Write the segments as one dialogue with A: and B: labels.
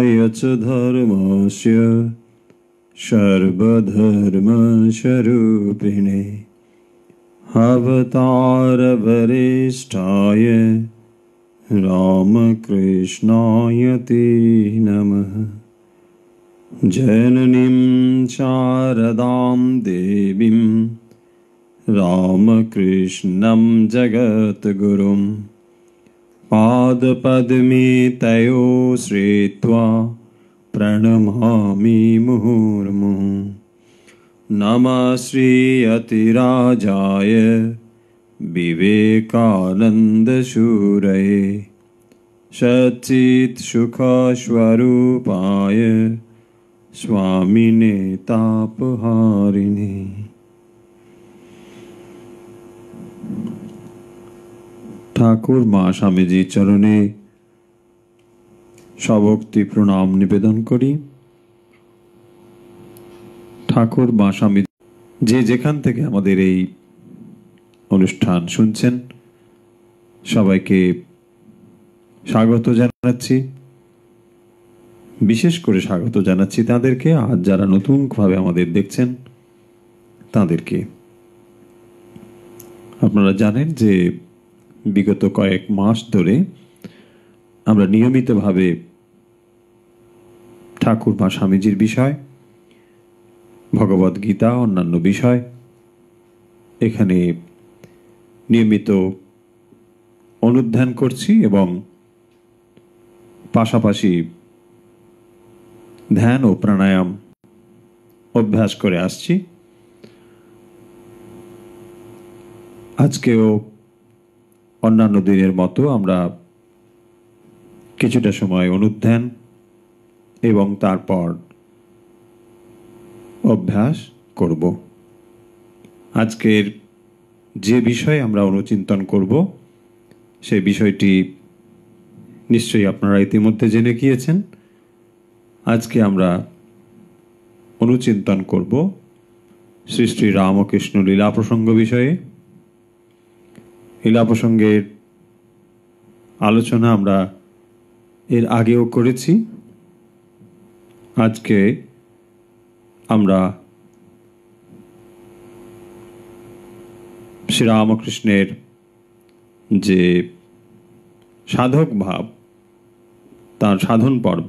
A: रक्षाय च धर्मस्य सर्वधर्मस्वरूपिणे अवतारवरिष्ठाय रामकृष्णाय ते नमः। जननीं शारदां देवीं रामकृष्णं जगद्गुरुं पादपद्मे तयो श्रित्वा प्रणमामि मुहुर्मुहुः। नमः श्रीयतिराजाय विवेकानन्दशूरये सच्चित्सुखस्वरूपाय स्वामिने तापहारिणे। ठाकुर माँ स्वामीजी चरणे सभक्ति प्रणाम निवेदन करी। ठाकुर माँ स्वामी जे जेखान थेके आमादेर এই অনুষ্ঠান শুনছেন সবাইকে স্বাগত জানাচ্ছি। বিশেষ করে স্বাগত জানাচ্ছি তাদেরকে, আজ যারা নতুনভাবে আমাদের দেখছেন তাদেরকে। আপনারা জানেন যে বিগত কয়েক মাস ধরে আমরা নিয়মিতভাবে ঠাকুর মা স্বামীজির বিষয়, ভগবদ গীতা, অন্যান্য বিষয় এখানে নিয়মিত অনুধ্যান করছি এবং পাশাপাশি ধ্যান ও প্রাণায়াম অভ্যাস করে আসছি। আজকেও অন্যান্য দিনের মতো আমরা কিছুটা সময় অনুধ্যান এবং তারপর অভ্যাস করব। আজকের যে বিষয়ে আমরা অনুচিন্তন করব সেই বিষয়টি নিশ্চয়ই আপনারা ইতিমধ্যে জেনে গিয়েছেন। আজকে আমরা অনুচিন্তন করব শ্রী শ্রী রামকৃষ্ণ লীলা প্রসঙ্গ বিষয়ে। লীলা প্রসঙ্গের আলোচনা আমরা এর আগেও করেছি। আজকে আমরা শ্রীরামকৃষ্ণের যে সাধক ভাব, তার সাধন পর্ব,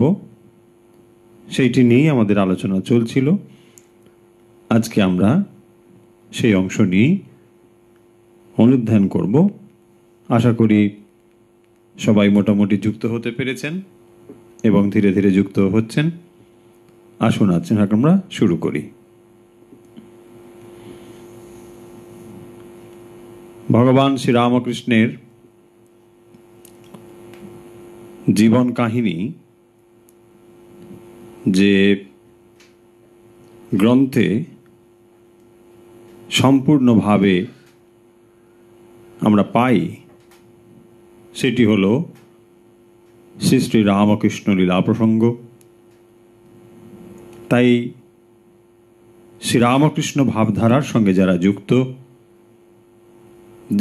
A: সেইটি নিয়ে আমাদের আলোচনা চলছিল। আজকে আমরা সেই অংশ নিয়ে অনুধ্যান করব। আশা করি সবাই মোটামুটি যুক্ত হতে পেরেছেন এবং ধীরে ধীরে যুক্ত হচ্ছেন। আসুন আজকে আমরা শুরু করি। ভগবান শ্রীরামকৃষ্ণের জীবন কাহিনী যে গ্রন্থে সম্পূর্ণভাবে আমরা পাই সেটি হল শ্রী শ্রী রামকৃষ্ণ লীলা প্রসঙ্গ। তাই শ্রীরামকৃষ্ণ ভাবধারার সঙ্গে যারা যুক্ত,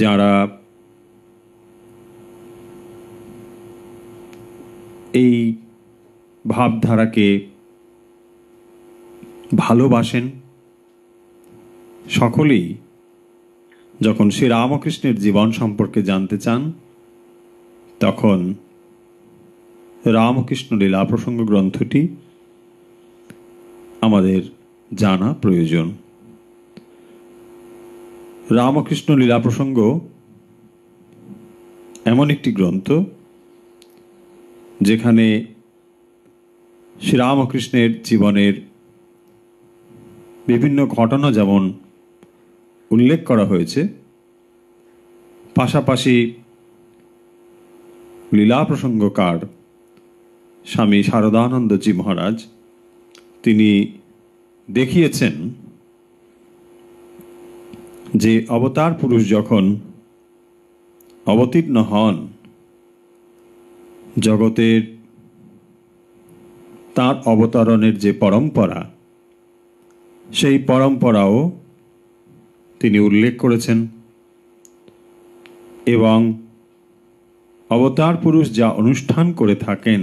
A: যারা এই ভাবধারাকে ভালোবাসেন, সকলেই যখন শ্রীরামকৃষ্ণের জীবন সম্পর্কে জানতে চান তখন রামকৃষ্ণ লীলা প্রসঙ্গ গ্রন্থটি আমাদের জানা প্রয়োজন। রামকৃষ্ণ লীলা প্রসঙ্গ এমন একটি গ্রন্থ যেখানে শ্রীরামকৃষ্ণের জীবনের বিভিন্ন ঘটনা যেমন উল্লেখ করা হয়েছে, পাশাপাশি লীলা প্রসঙ্গকার স্বামী শারদানন্দজি মহারাজ তিনি দেখিয়েছেন যে অবতার পুরুষ যখন অবতীর্ণ হন জগতের, তার অবতরণের যে পরম্পরা, সেই পরম্পরাও তিনি উল্লেখ করেছেন এবং অবতার পুরুষ যা অনুষ্ঠান করে থাকেন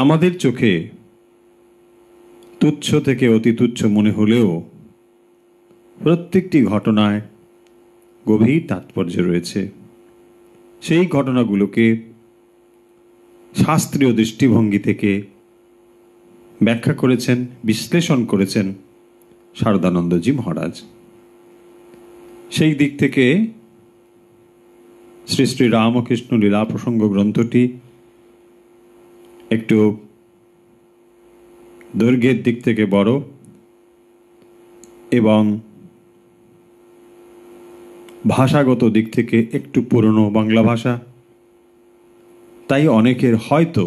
A: আমাদের চোখে তুচ্ছ থেকে অতি তুচ্ছ মনে হলেও প্রত্যেকটি ঘটনায় গভীর তাৎপর্য রয়েছে। সেই ঘটনাগুলোকে শাস্ত্রীয় দৃষ্টিভঙ্গি থেকে ব্যাখ্যা করেছেন, বিশ্লেষণ করেছেন শারদানন্দজি মহারাজ। সেই দিক থেকে শ্রী শ্রী রামকৃষ্ণ লীলা প্রসঙ্গ গ্রন্থটি একটু দৈর্ঘ্যের দিক থেকে বড় এবং ভাষাগত দিক থেকে একটু পুরনো বাংলা ভাষা, তাই অনেকের হয়তো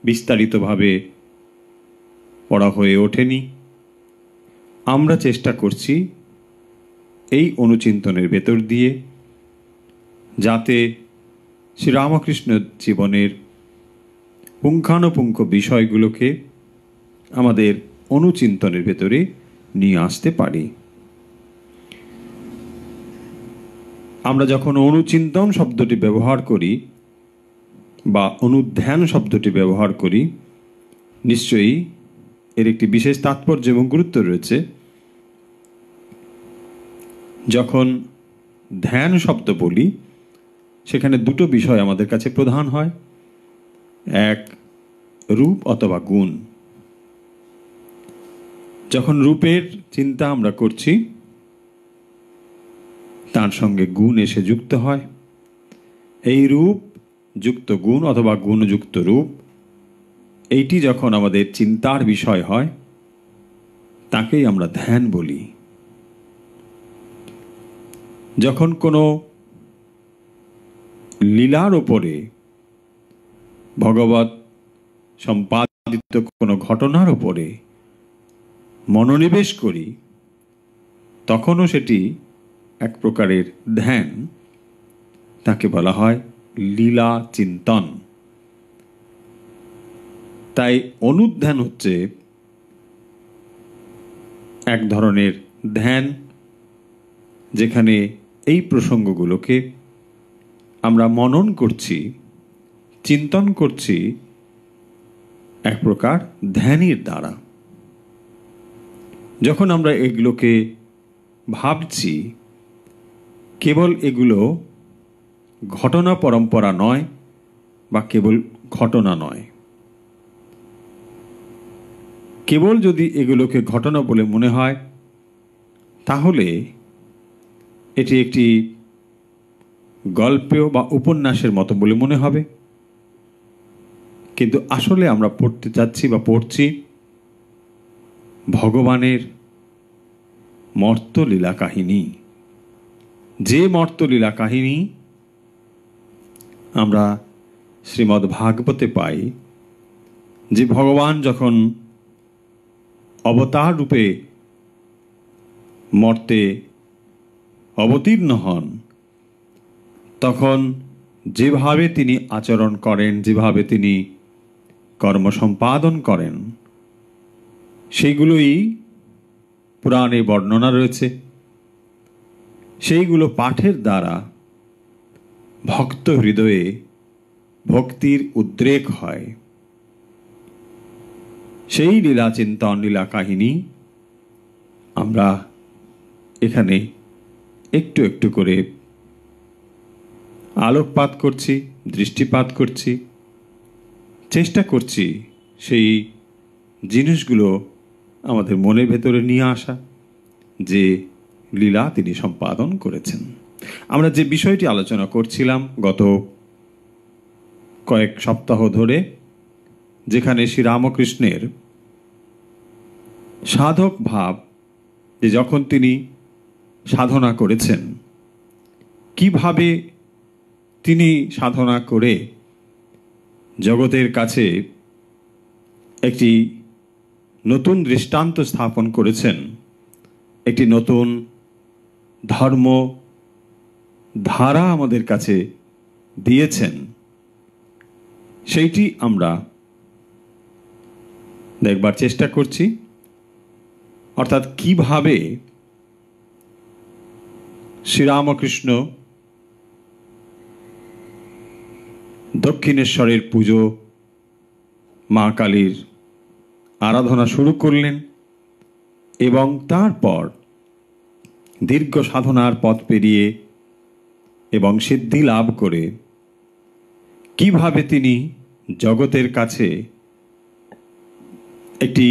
A: বিস্তারিতভাবে পড়া হয়ে ওঠেনি। আমরা চেষ্টা করছি এই অনুচিন্তনের ভেতর দিয়ে যাতে শ্রীরামকৃষ্ণ জীবনের পুঙ্খানুপুঙ্খ বিষয়গুলোকে আমাদের অনুচিন্তনের ভেতরে নিয়ে আসতে পারি। আমরা যখন অনুচিন্তন শব্দটি ব্যবহার করি বা অনুধ্যান শব্দটি ব্যবহার করি, নিশ্চয়ই এর একটি বিশেষ তাৎপর্য এবং গুরুত্ব রয়েছে। যখন ধ্যান শব্দ বলি সেখানে দুটো বিষয় আমাদের কাছে প্রধান হয়, এক রূপ অথবা গুণ। যখন রূপের চিন্তা আমরা করছি তার সঙ্গে গুণ এসে যুক্ত হয়। এই রূপ যুক্ত গুণ অথবা গুণযুক্ত রূপ, এইটি যখন আমাদের চিন্তার বিষয় হয় তাকেই আমরা ধ্যান বলি। যখন কোনো লীলার ওপরে ভগবৎ সম্পাদিত কোনো ঘটনার ওপরে মনোনিবেশ করি তখনও সেটি এক প্রকারের ধ্যান, তাকে বলা হয় লীলা চিন্তন। তাই অনুধ্যান হচ্ছে এক ধরনের ধ্যান, যেখানে এই প্রসঙ্গগুলোকে আমরা মনন করছি, চিন্তন করছি এক প্রকার ধ্যানের দ্বারা। যখন আমরা এগুলোকে ভাবছি, কেবল এগুলো ঘটনা পরম্পরা নয় বা কেবল ঘটনা নয়। কেবল যদি এগুলোকে ঘটনা বলে মনে হয় তাহলে এটি একটি গল্পেও বা উপন্যাসের মতো বলে মনে হবে। কিন্তু আসলে আমরা পড়তে যাচ্ছি বা পড়ছি ভগবানের মর্তলীলা কাহিনী। যে মর্তলীলা কাহিনী আমরা শ্রীমদ্ ভাগবতে পাই, যে ভগবান যখন অবতার রূপে মর্তে অবতীর্ণ হন তখন যেভাবে তিনি আচরণ করেন, যেভাবে তিনি কর্ম সম্পাদন করেন, সেইগুলোই পুরাণে বর্ণনা রয়েছে। সেইগুলো পাঠের দ্বারা ভক্ত হৃদয়ে ভক্তির উদ্রেক হয়। সেই লীলা চিন্তন, লীলা কাহিনী আমরা এখানে একটু একটু করে আলোকপাত করছি, দৃষ্টিপাত করছি, চেষ্টা করছি সেই জিনিসগুলো আমাদের মনের ভেতরে নিয়ে আসা, যে লীলা তিনি সম্পাদন করেছেন। আমরা যে বিষয়টি আলোচনা করছিলাম গত কয়েক সপ্তাহ ধরে, যেখানে শ্রীরামকৃষ্ণের সাধক ভাব, যে যখন তিনি সাধনা করেছেন, কিভাবে তিনি সাধনা করে জগতের কাছে একটি নতুন দৃষ্টান্ত স্থাপন করেছেন, একটি নতুন ধর্ম ধারা আমাদের কাছে দিয়েছেন, সেইটি আমরা দেখবার চেষ্টা করছি। অর্থাৎ কিভাবে শ্রীরামকৃষ্ণ দক্ষিণেশ্বরের পুজো মা কালীর আরাধনা শুরু করলেন এবং তারপর দীর্ঘ সাধনার পথ পেরিয়ে এবং সিদ্ধি লাভ করে কিভাবে তিনি জগতের কাছে একটি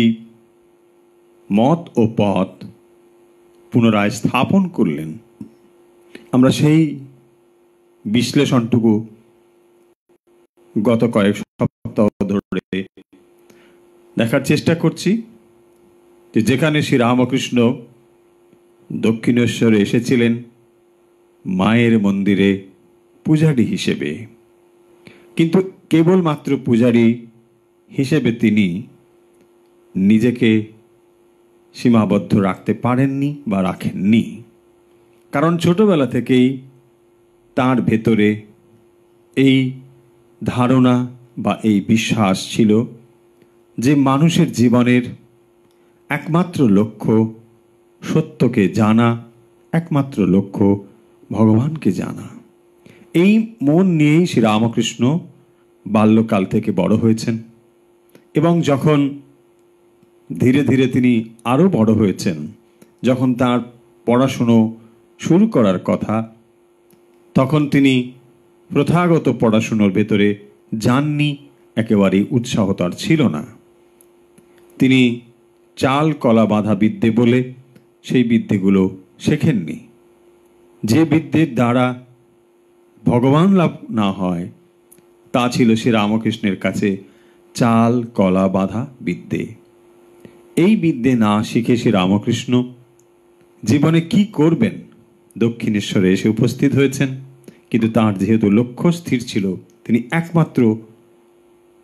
A: মত ও পথ পুনরায় স্থাপন করলেন, আমরা সেই বিশ্লেষণটুকু গত কয়েক সপ্তাহ ধরে দেখার চেষ্টা করছি। যে যেখানে শ্রী রামকৃষ্ণ দক্ষিণেশ্বরে এসেছিলেন মায়ের মন্দিরে পূজারী হিসেবে, কিন্তু কেবলমাত্র পূজারী হিসেবে তিনি নিজেকে সীমাবদ্ধ রাখতে পারেননি বা রাখেননি। কারণ ছোটবেলা থেকেই তার ভেতরে এই ধারণা বা এই বিশ্বাস ছিল যে মানুষের জীবনের একমাত্র লক্ষ্য সত্যকে জানা, একমাত্র লক্ষ্য ভগবানকে জানা। এই মন নিয়েই শ্রী রামকৃষ্ণ বাল্যকাল থেকে বড় হয়েছেন এবং যখন ধীরে ধীরে তিনি আরও বড় হয়েছেন, যখন তার পড়াশুনো শুরু করার কথা, তখন তিনি প্রথাগত পড়াশুনোর ভেতরে যাননি, একেবারেই উৎসাহ তার ছিল না। তিনি চাল কলা বাঁধা বিদ্যে বলে সেই বিদ্যেগুলো শেখেননি। যে বিদ্যের দ্বারা ভগবান লাভ না হয় তা ছিল শ্রী রামকৃষ্ণের কাছে চাল কলা বাঁধা বিদ্যে। এই বিদ্যে না শিখে শ্রী রামকৃষ্ণ জীবনে কি করবেন দক্ষিণেশ্বরে এসে উপস্থিত হয়েছেন, কিন্তু তার যেহেতু লক্ষ্য স্থির ছিল, তিনি একমাত্র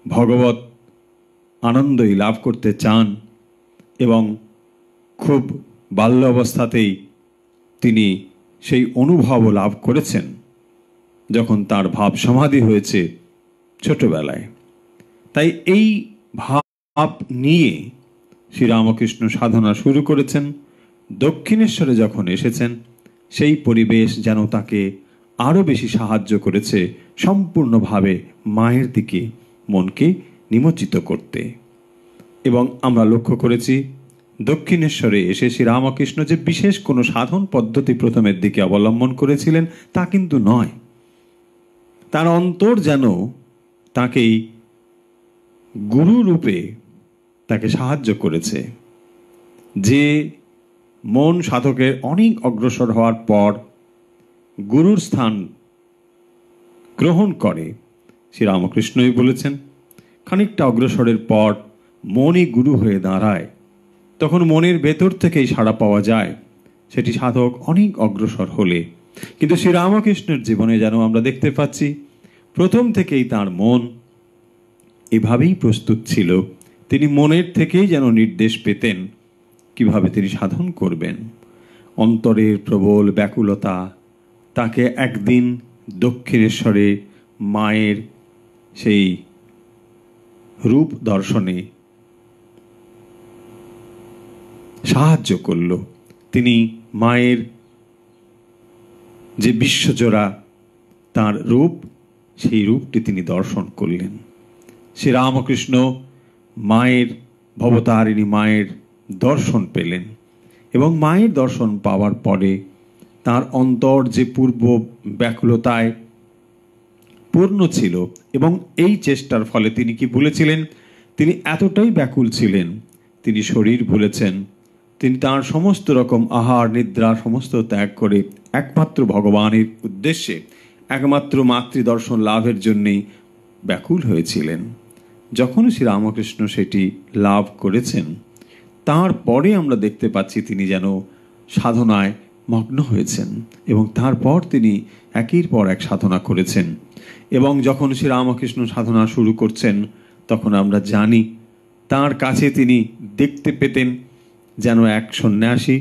A: ভগবত আনন্দই লাভ করতে চান এবং খুব বাল্য অবস্থাতেই তিনি সেই অনুভবও লাভ করেছেন যখন তার ভাব সমাধি হয়েছে ছোটবেলায়। তাই এই ভাব নিয়ে শ্রীরামকৃষ্ণ সাধনা শুরু করেছেন। দক্ষিণেশ্বরে যখন এসেছেন সেই পরিবেশ যেন তাকে আরও বেশি সাহায্য করেছে সম্পূর্ণভাবে মায়ের দিকে মনকে নিমজ্জিত করতে। এবং আমরা লক্ষ্য করেছি দক্ষিণেশ্বরে এসে শ্রীরামকৃষ্ণ যে বিশেষ কোনো সাধন পদ্ধতি প্রথমের দিকে অবলম্বন করেছিলেন তা কিন্তু নয়। তার অন্তর যেন তাকেই গুরু রূপে তাকে সাহায্য করেছে। যে মন সাধকের অনেক অগ্রসর হওয়ার পর গুরুর স্থান গ্রহণ করে, শ্রীরামকৃষ্ণই বলেছেন খানিকটা অগ্রসরের পর মনই গুরু হয়ে দাঁড়ায়, তখন মনের ভেতর থেকেই সাড়া পাওয়া যায় সেটি সাধক অনেক অগ্রসর হলে। কিন্তু শ্রীরামকৃষ্ণের জীবনে যেন আমরা দেখতে পাচ্ছি প্রথম থেকেই তার মন এভাবেই প্রস্তুত ছিল। তিনি মনের থেকেই যেন নির্দেশ পেতেন কিভাবে তিনি সাধন করবেন। অন্তরের প্রবল ব্যাকুলতা তাকে একদিন দক্ষিণেশ্বরে মায়ের সেই রূপ দর্শনে সাহায্য করল। তিনি মায়ের যে বিশ্বজোড়া তার রূপ, সেই রূপটি তিনি দর্শন করলেন। শ্রীরামকৃষ্ণ মায়ের ভবতারিণী মায়ের দর্শন পেলেন এবং মায়ের দর্শন পাওয়ার পরে তার অন্তর যে পূর্ব ব্যাকুলতায় পূর্ণ ছিল এবং এই চেষ্টার ফলে তিনি কি ভুলেছিলেন, তিনি এতটাই ব্যাকুল ছিলেন তিনি শরীর ভুলেছেন। তিনি তার সমস্ত রকম আহার নিদ্রা সমস্ত ত্যাগ করে একমাত্র ভগবানের উদ্দেশ্যে, একমাত্র মাতৃদর্শন লাভের জন্যেই ব্যাকুল হয়েছিলেন। যখন শ্রীরামকৃষ্ণ সেটি লাভ করেছেন তারপরে আমরা দেখতে পাচ্ছি তিনি যেন সাধনায় মগ্ন হয়েছেন এবং তারপর তিনি একের পর এক সাধনা করেছেন। এবং যখন শ্রীরামকৃষ্ণ সাধনা শুরু করছেন তখন আমরা জানি তার কাছে তিনি দেখতে পেতেন যেন এক সন্ন্যাসী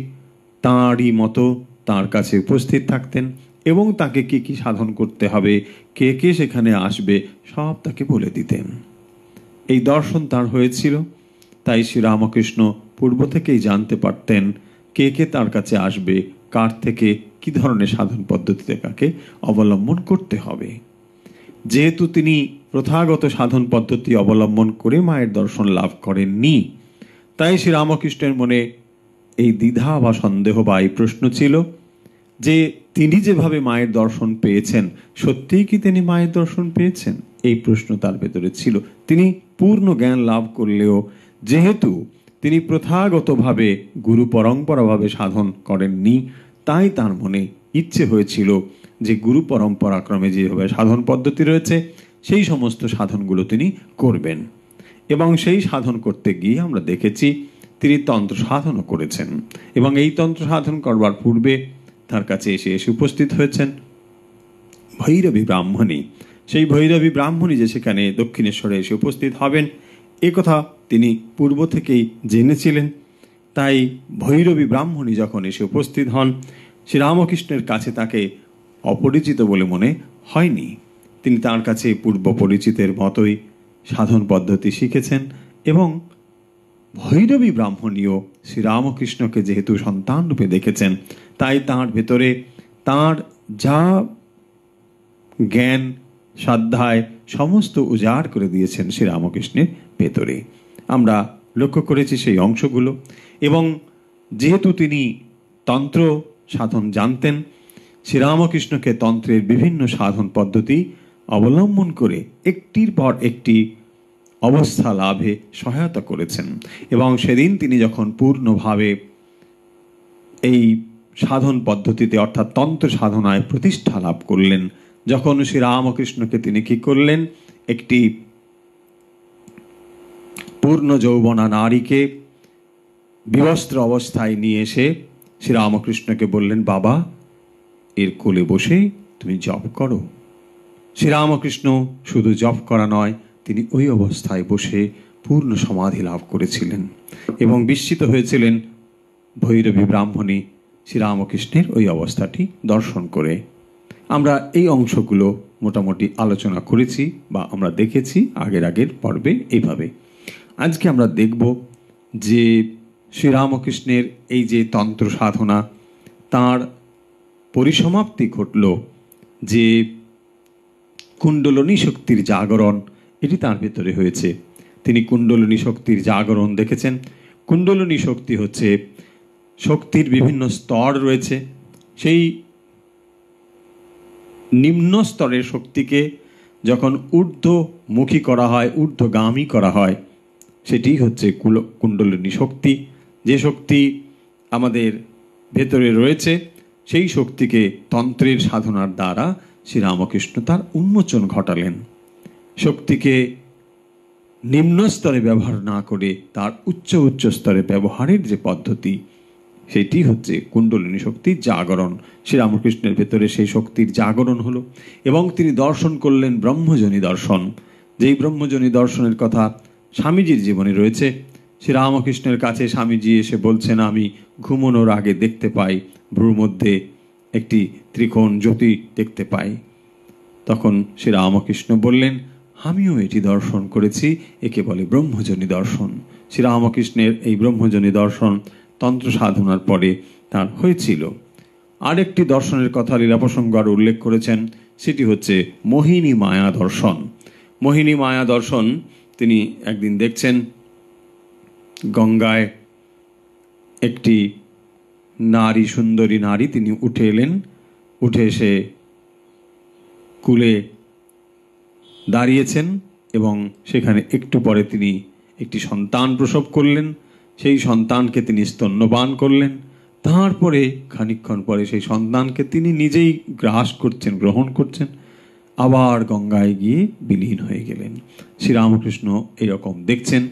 A: তাঁরই মতো তার কাছে উপস্থিত থাকতেন এবং তাকে কি কি সাধন করতে হবে, কে কে সেখানে আসবে, সব তাকে বলে দিতেন। এই দর্শন তার হয়েছিল, তাই শ্রীরামকৃষ্ণ পূর্ব থেকেই জানতে পারতেন কে কে তার কাছে আসবে, কার থেকে কি ধরনের সাধন পদ্ধতিতে কাকে অবলম্বন করতে হবে। যেহেতু তিনি প্রথাগত সাধন পদ্ধতি অবলম্বন করে মায়ের দর্শন লাভ করেননি, তাই শ্রীরামকৃষ্ণের মনে এই দ্বিধা বা সন্দেহ বা এই প্রশ্ন ছিল যে তিনি যেভাবে মায়ের দর্শন পেয়েছেন, সত্যিই কি তিনি মায়ের দর্শন পেয়েছেন? এই প্রশ্ন তার ভেতরে ছিল। তিনি পূর্ণ জ্ঞান লাভ করলেও যেহেতু তিনি প্রথাগতভাবে গুরু পরম্পরাভাবে সাধন করেননি, তাই তার মনে ইচ্ছে হয়েছিল যে গুরু পরম্পরাক্রমে যেভাবে সাধন পদ্ধতি রয়েছে সেই সমস্ত সাধনগুলো তিনি করবেন। এবং সেই সাধন করতে গিয়ে আমরা দেখেছি তিনি তন্ত্র সাধনও করেছেন। এবং এই তন্ত্র সাধন করবার পূর্বে তার কাছে এসে উপস্থিত হয়েছেন ভৈরবী ব্রাহ্মণী। সেই ভৈরবী ব্রাহ্মণী যে সেখানে দক্ষিণেশ্বরে এসে উপস্থিত হবেন এ কথা তিনি পূর্ব থেকেই জেনেছিলেন। তাই ভৈরবী ব্রাহ্মণী যখন এসে উপস্থিত হন, শ্রীরামকৃষ্ণের কাছে তাকে অপরিচিত বলে মনে হয়নি। তিনি তার কাছে পূর্ব পরিচিতের মতোই সাধন পদ্ধতি শিখেছেন এবং ভৈরবী ব্রাহ্মণীও শ্রীরামকৃষ্ণকে যেহেতু সন্তান রূপে দেখেছেন, তাই তাঁর ভেতরে তাঁর যা জ্ঞান শ্রদ্ধায় সমস্ত উজাড় করে দিয়েছেন শ্রীরামকৃষ্ণের ভেতরে। আমরা লক্ষ্য করেছি সেই অংশগুলো। এবং যেহেতু তিনি তন্ত্র সাধন জানতেন, শ্রীরামকৃষ্ণকে তন্ত্রের বিভিন্ন সাধন পদ্ধতি অবলম্বন করে একটির পর একটি অবস্থা লাভে সহায়তা করেছেন। এবং সেদিন তিনি যখন পূর্ণভাবে এই সাধন পদ্ধতিতে অর্থাৎ তন্ত্র সাধনায় প্রতিষ্ঠা লাভ করলেন, যখন শ্রীরামকৃষ্ণকে তিনি কি করলেন, একটি পূর্ণ যৌবনা নারীকে বিবস্ত্র অবস্থায় নিয়ে এসে শ্রীরামকৃষ্ণকে বললেন, বাবা এর কোলে বসে তুমি জপ করো। শ্রীরামকৃষ্ণ শুধু জপ করা নয়, তিনি ওই অবস্থায় বসে পূর্ণ সমাধি লাভ করেছিলেন এবং বিস্মিত হয়েছিলেন ভৈরবী ব্রাহ্মণী শ্রীরামকৃষ্ণের ওই অবস্থাটি দর্শন করে। আমরা এই অংশগুলো মোটামুটি আলোচনা করেছি বা আমরা দেখেছি আগের পর্বে এইভাবে। আজকে আমরা দেখব যে শ্রীরামকৃষ্ণের এই যে তন্ত্র সাধনা, তার পরিসমাপ্তি ঘটল যে কুণ্ডলিনী শক্তির জাগরণ, এটি তার ভেতরে হয়েছে। তিনি কুণ্ডলিনী শক্তির জাগরণ দেখেছেন। কুণ্ডলিনী শক্তি হচ্ছে শক্তির বিভিন্ন স্তর রয়েছে। সেই নিম্ন স্তরের শক্তিকে যখন ঊর্ধ্বমুখী করা হয়, ঊর্ধ্বগামী করা হয়, সেটি হচ্ছে কুণ্ডলিনী শক্তি। যে শক্তি আমাদের ভেতরে রয়েছে সেই শক্তিকে তন্ত্রের সাধনার দ্বারা শ্রীরামকৃষ্ণ তার উন্মোচন ঘটালেন। শক্তিকে নিম্ন স্তরে ব্যবহার না করে তার উচ্চ স্তরে ব্যবহারের যে পদ্ধতি, সেটি হচ্ছে কুণ্ডলিনী শক্তির জাগরণ। শ্রীরামকৃষ্ণের ভেতরে সেই শক্তির জাগরণ হলো এবং তিনি দর্শন করলেন ব্রহ্মজনী দর্শন। যেই ব্রহ্মজনী দর্শনের কথা স্বামীজির জীবনে রয়েছে। শ্রীরামকৃষ্ণের কাছে স্বামীজি এসে বলছেন, আমি ঘুমানোর আগে দেখতে পাই ভ্রুর মধ্যে একটি ত্রিকোণ জ্যোতি দেখতে পাই। তখন শ্রীরামকৃষ্ণ বললেন, আমিও এটি দর্শন করেছি, একে বলে ব্রহ্মজনী দর্শন। শ্রীরামকৃষ্ণের এই ব্রহ্মজনী দর্শন তন্ত্র সাধনার পরে তার হয়েছিল। আরেকটি দর্শনের কথা লীলাপ্রসঙ্গ আর উল্লেখ করেছেন, সেটি হচ্ছে মোহিনী মায়া দর্শন। মোহিনী মায়া দর্শন তিনি একদিন দেখছেন গঙ্গায় একটি নারী, সুন্দরী নারী, তিনি উঠে এলেন। উঠে এসে কূলে দাঁড়িয়েছেন এবং সেখানে একটু পরে তিনি একটি সন্তান প্রসব করলেন। সেই সন্তানকে তিনি স্তন্যপান করলেন। তারপরে খানিকক্ষণ পরে সেই সন্তানকে তিনি নিজেই গ্রহণ করছেন, আবার গঙ্গায় গিয়ে বিলীন হয়ে গেলেন। শ্রীরামকৃষ্ণ এরকম দেখছেন।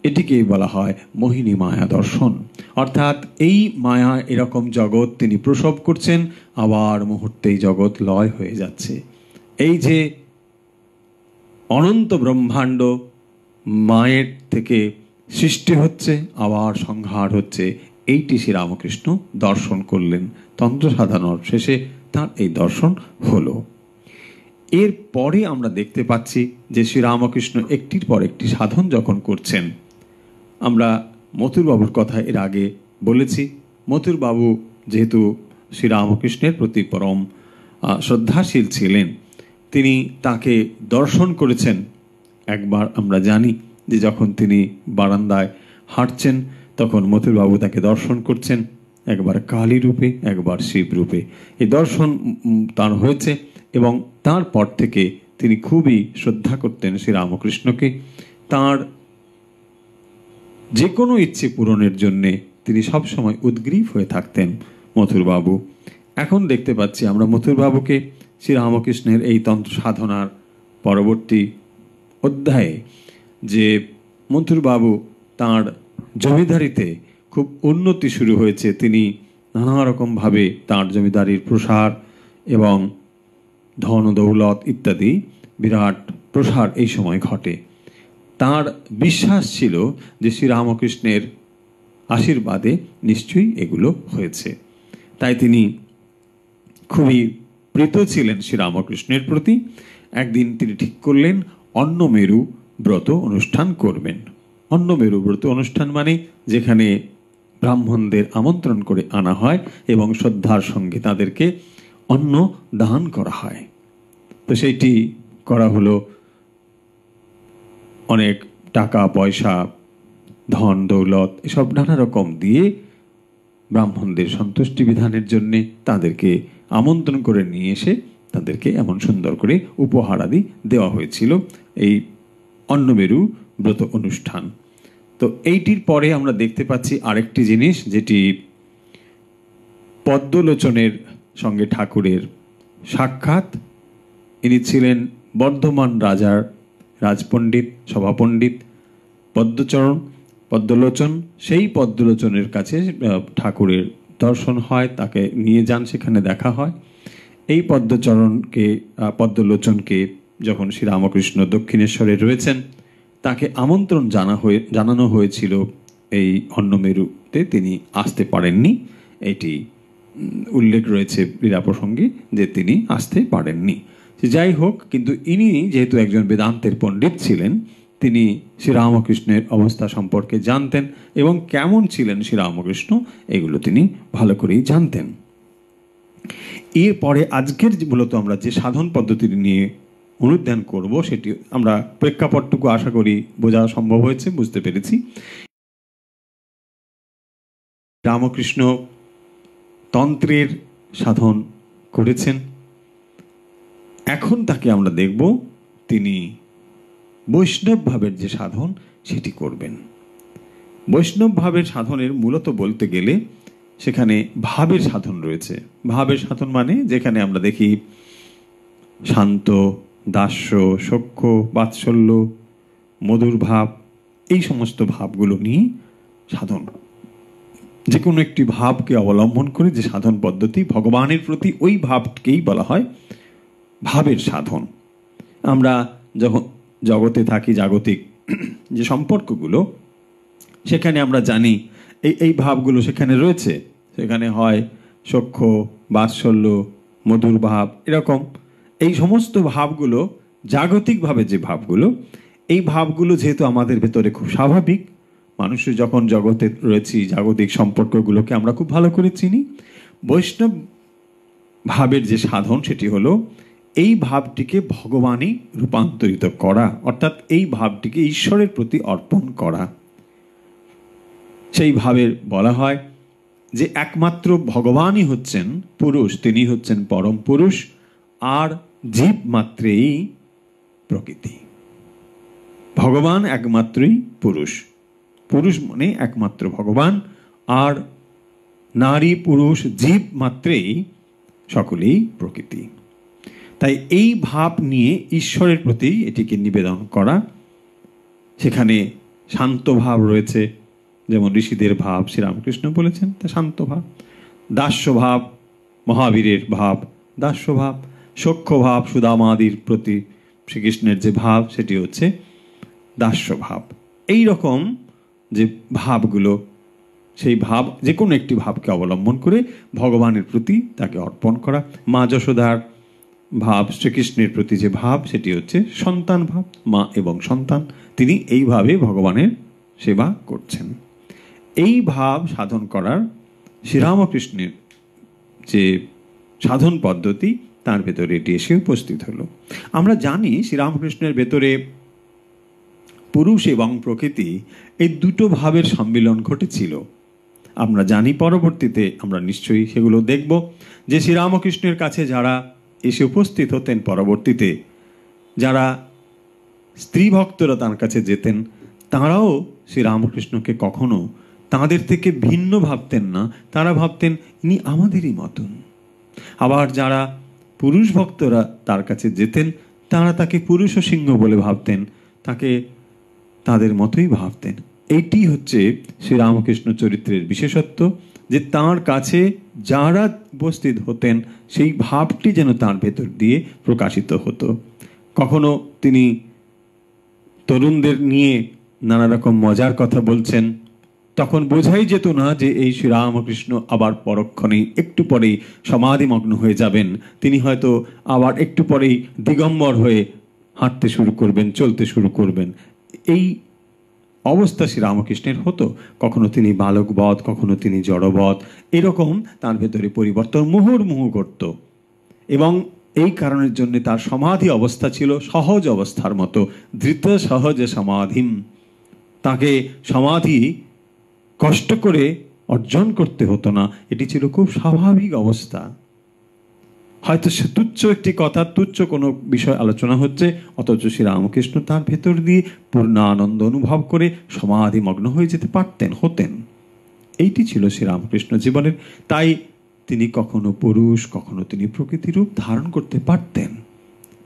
A: এটিকেই বলা হয় মোহিনী মায়া দর্শন। অর্থাৎ এই মায়া এরকম জগৎ তিনি প্রসব করছেন, আবার মুহূর্তেই জগৎ লয় হয়ে যাচ্ছে। এই যে অনন্ত ব্রহ্মাণ্ড মায়ের থেকে সৃষ্টি হচ্ছে, আবার সংহার হচ্ছে, এইটি শ্রীরামকৃষ্ণ দর্শন করলেন। তন্ত্র সাধনার শেষে তার এই দর্শন হলো। এরপরে আমরা দেখতে পাচ্ছি যে শ্রীরামকৃষ্ণ একটির পর একটি সাধন যখন করছেন। আমরা মথুরবাবুর কথা এর আগে বলেছি। মথুরবাবু যেহেতু শ্রীরামকৃষ্ণের প্রতি পরম শ্রদ্ধাশীল ছিলেন, তিনি তাকে দর্শন করেছেন। একবার আমরা জানি যে যখন তিনি বারান্দায় হাঁটছেন তখন মথুরবাবু তাকে দর্শন করছেন, একবার কালী রূপে, একবার শিব রূপে। এই দর্শন তার হয়েছে এবং তারপর থেকে তিনি খুবই শ্রদ্ধা করতেন শ্রীরামকৃষ্ণকে। তার যে কোনো ইচ্ছে পূরণের জন্যে তিনি সবসময় উদ্গ্রীব হয়ে থাকতেন মথুরবাবু। এখন দেখতে পাচ্ছি আমরা মথুরবাবুকে শ্রীরামকৃষ্ণের এই তন্ত্র সাধনার পরবর্তী অধ্যায়ে যে মথুরবাবু তাঁর জমিদারিতে খুব উন্নতি শুরু হয়েছে। তিনি নানা রকমভাবে তাঁর জমিদারির প্রসার এবং ধন দৌলত ইত্যাদি বিরাট প্রসার এই সময় ঘটে। তার বিশ্বাস ছিল যে শ্রীরামকৃষ্ণের আশীর্বাদে নিশ্চয়ই এগুলো হয়েছে। তাই তিনি খুবই প্রীত ছিলেন শ্রীরামকৃষ্ণের প্রতি। একদিন তিনি ঠিক করলেন অন্নমেরু ব্রত অনুষ্ঠান করবেন। অন্নমেরু ব্রত অনুষ্ঠান মানে যেখানে ব্রাহ্মণদের আমন্ত্রণ করে আনা হয় এবং শ্রদ্ধার সঙ্গে তাদেরকে অন্ন দান করা হয়। তো সেইটি করা হলো অনেক টাকা পয়সা, ধন দৌলত এসব নানা রকম দিয়ে ব্রাহ্মণদের সন্তুষ্টি বিধানের জন্যে তাদেরকে আমন্ত্রণ করে নিয়ে এসে তাদেরকে এমন সুন্দর করে উপহার আদি দেওয়া হয়েছিল এই অন্নমেরু ব্রত অনুষ্ঠান। তো এইটির পরে আমরা দেখতে পাচ্ছি আরেকটি জিনিস, যেটি পদ্মলোচনের সঙ্গে ঠাকুরের সাক্ষাৎ। ইনি ছিলেন বর্ধমান রাজার রাজপণ্ডিত, সভাপণ্ডিত পদ্মলোচন। সেই পদ্মলোচনের কাছে ঠাকুরের দর্শন হয়, তাকে নিয়ে যান, সেখানে দেখা হয়। এই পদ্মলোচনকে যখন শ্রীরামকৃষ্ণ দক্ষিণেশ্বরে রয়েছেন তাকে আমন্ত্রণ জানানো হয়েছিল এই অন্নমেরুতে, তিনি আসতে পারেননি। এটি উল্লেখ রয়েছে লীলা প্রসঙ্গে যে তিনি আসতে পারেননি। যাই হোক, কিন্তু ইনি যেহেতু একজন বেদান্তের পণ্ডিত ছিলেন, তিনি শ্রীরামকৃষ্ণের অবস্থা সম্পর্কে জানতেন এবং কেমন ছিলেন শ্রীরামকৃষ্ণ এগুলো তিনি ভালো করেই জানতেন। এরপরে আজকের মূলত আমরা যে সাধন পদ্ধতি নিয়ে অনুধ্যান করব সেটি আমরা প্রেক্ষাপটটুকু আশা করি বোঝা সম্ভব হয়েছে, বুঝতে পেরেছি। রামকৃষ্ণ তন্ত্রের সাধন করেছেন, এখন তাকে আমরা দেখব তিনি বৈষ্ণব ভাবের যে সাধন সেটি করবেন। বৈষ্ণব ভাবের সাধনের মূলত বলতে গেলে সেখানে ভাবের সাধন রয়েছে। ভাবের সাধন মানে যেখানে আমরা দেখি শান্ত, দাস্য, সখ্য, বাৎসল্য, মধুর ভাব, এই সমস্ত ভাবগুলো নিয়ে সাধন। যে কোনো একটি ভাবকে অবলম্বন করে যে সাধন পদ্ধতি, ভগবানের প্রতি ওই ভাবকেই বলা হয় ভাবের সাধন। আমরা যখন জগতে থাকি, জাগতিক যে সম্পর্কগুলো, সেখানে আমরা জানি এই ভাবগুলো সেখানে রয়েছে। সেখানে হয় সখ্য, বাৎসল্য, মধুর ভাব, এরকম এই সমস্ত ভাবগুলো জাগতিকভাবে যে ভাবগুলো, এই ভাবগুলো যেহেতু আমাদের ভেতরে খুব স্বাভাবিক, মানুষের যখন জগতে রয়েছি জাগতিক সম্পর্কগুলোকে আমরা খুব ভালো করে চিনি। বৈষ্ণব ভাবের যে সাধন সেটি হলো এই ভাবটিকে ভগবানে রূপান্তরিত করা, অর্থাৎ এই ভাবটিকে ঈশ্বরের প্রতি অর্পণ করা। সেই ভাবের বলা হয় যে একমাত্র ভগবানই হচ্ছেন পুরুষ, তিনি হচ্ছেন পরম পুরুষ, আর জীব মাত্রেই প্রকৃতি। ভগবান একমাত্রই পুরুষ, পুরুষ মানে একমাত্র ভগবান, আর নারী পুরুষ জীব মাত্রেই সকলেই প্রকৃতি। তাই এই ভাব নিয়ে ঈশ্বরের প্রতি এটিকে নিবেদন করা। সেখানে শান্ত ভাব রয়েছে, যেমন ঋষিদের ভাব শ্রীরামকৃষ্ণ বলেছেন তা শান্ত ভাব। দাস্য ভাব, মহাবীরের ভাব দাস্য ভাব। সখ্য ভাব, সুদামাদির প্রতি শ্রীকৃষ্ণের যে ভাব সেটি হচ্ছে দাস্য ভাব। এই রকম যে ভাবগুলো, সেই ভাব যে কোনো একটি ভাবকে অবলম্বন করে ভগবানের প্রতি তাকে অর্পণ করা। মা যশোদার ভাব, শ্রীকৃষ্ণের প্রতি যে ভাব সেটি হচ্ছে সন্তান ভাব, মা এবং সন্তান, তিনি এইভাবে ভগবানের সেবা করছেন। এই ভাব সাধন করার শ্রীরামকৃষ্ণের যে সাধন পদ্ধতি তার ভেতরে এটি এসে উপস্থিত হলো। আমরা জানি শ্রীরামকৃষ্ণের ভেতরে পুরুষ এবং প্রকৃতি এই দুটো ভাবের সম্মিলন ঘটেছিল। আমরা জানি পরবর্তীতে আমরা নিশ্চয়ই সেগুলো দেখব যে শ্রীরামকৃষ্ণের কাছে যারা এসে উপস্থিত হতেন, পরবর্তীতে যারা স্ত্রী ভক্তরা তার কাছে যেতেন, তারাও শ্রীরামকৃষ্ণকে কখনো তাদের থেকে ভিন্ন ভাবতেন না। তারা ভাবতেন ইনি আমাদেরই মতন। আবার যারা পুরুষ ভক্তরা তার কাছে যেতেন, তারা তাকে পুরুষ সিংহ বলে ভাবতেন, তাকে তাদের মতোই ভাবতেন। এইটি হচ্ছে শ্রীরামকৃষ্ণ চরিত্রের বিশেষত্ব, যে তাঁর কাছে যারা উপস্থিত হতেন সেই ভাবটি যেন তার ভেতর দিয়ে প্রকাশিত হতো। কখনো তিনি তরুণদের নিয়ে নানা রকম মজার কথা বলছেন, তখন বোঝাই যেত না যে এই শ্রীরামকৃষ্ণ আবার পরক্ষণেই একটু পরেই সমাধিমগ্ন হয়ে যাবেন। তিনি হয়তো আবার একটু পরেই দিগম্বর হয়ে হাঁটতে শুরু করবেন, চলতে শুরু করবেন। এই অবস্থা শ্রীরামকৃষ্ণের হতো। কখনো তিনি বালকবধ, কখনো তিনি জড়বধ, এরকম তার ভেতরে পরিবর্তন মুহুর্মুহু ঘটত। এবং এই কারণের জন্য তার সমাধি অবস্থা ছিল সহজ অবস্থার মতো, ধৃত সহজ সমাধিম। তাকে সমাধি কষ্ট করে অর্জন করতে হতো না, এটি ছিল খুব স্বাভাবিক অবস্থা। হয়তো সে তুচ্ছ একটি কথা, তুচ্ছ কোনো বিষয় আলোচনা হচ্ছে, অথচ শ্রীরামকৃষ্ণ তার ভেতর দিয়ে পূর্ণ আনন্দ অনুভব করে সমাধিমগ্ন হয়ে যেতে পারতেন, হতেন। এইটি ছিল শ্রীরামকৃষ্ণ জীবনের। তাই তিনি কখনো পুরুষ, কখনো তিনি প্রকৃতি রূপ ধারণ করতে পারতেন।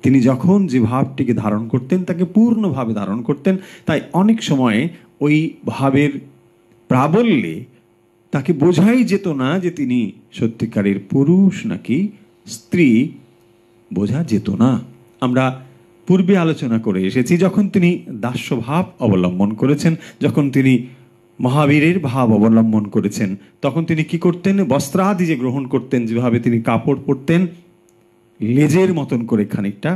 A: তিনি যখন যে ভাবটিকে ধারণ করতেন তাকে পূর্ণভাবে ধারণ করতেন। তাই অনেক সময় ওই ভাবের প্রাবল্যে তাকে বোঝাই যেত না যে তিনি সত্যিকারের পুরুষ নাকি স্ত্রী, বোঝা যেত না। আমরা পূর্বে আলোচনা করে এসেছি, যখন তিনি দাস্যভাব অবলম্বন করেছেন, যখন তিনি মহাবীরের ভাব অবলম্বন করেছেন, তখন তিনি কি করতেন? বস্ত্রাদি যে গ্রহণ করতেন, যেভাবে তিনি কাপড় পরতেন, লেজের মতন করে খানিকটা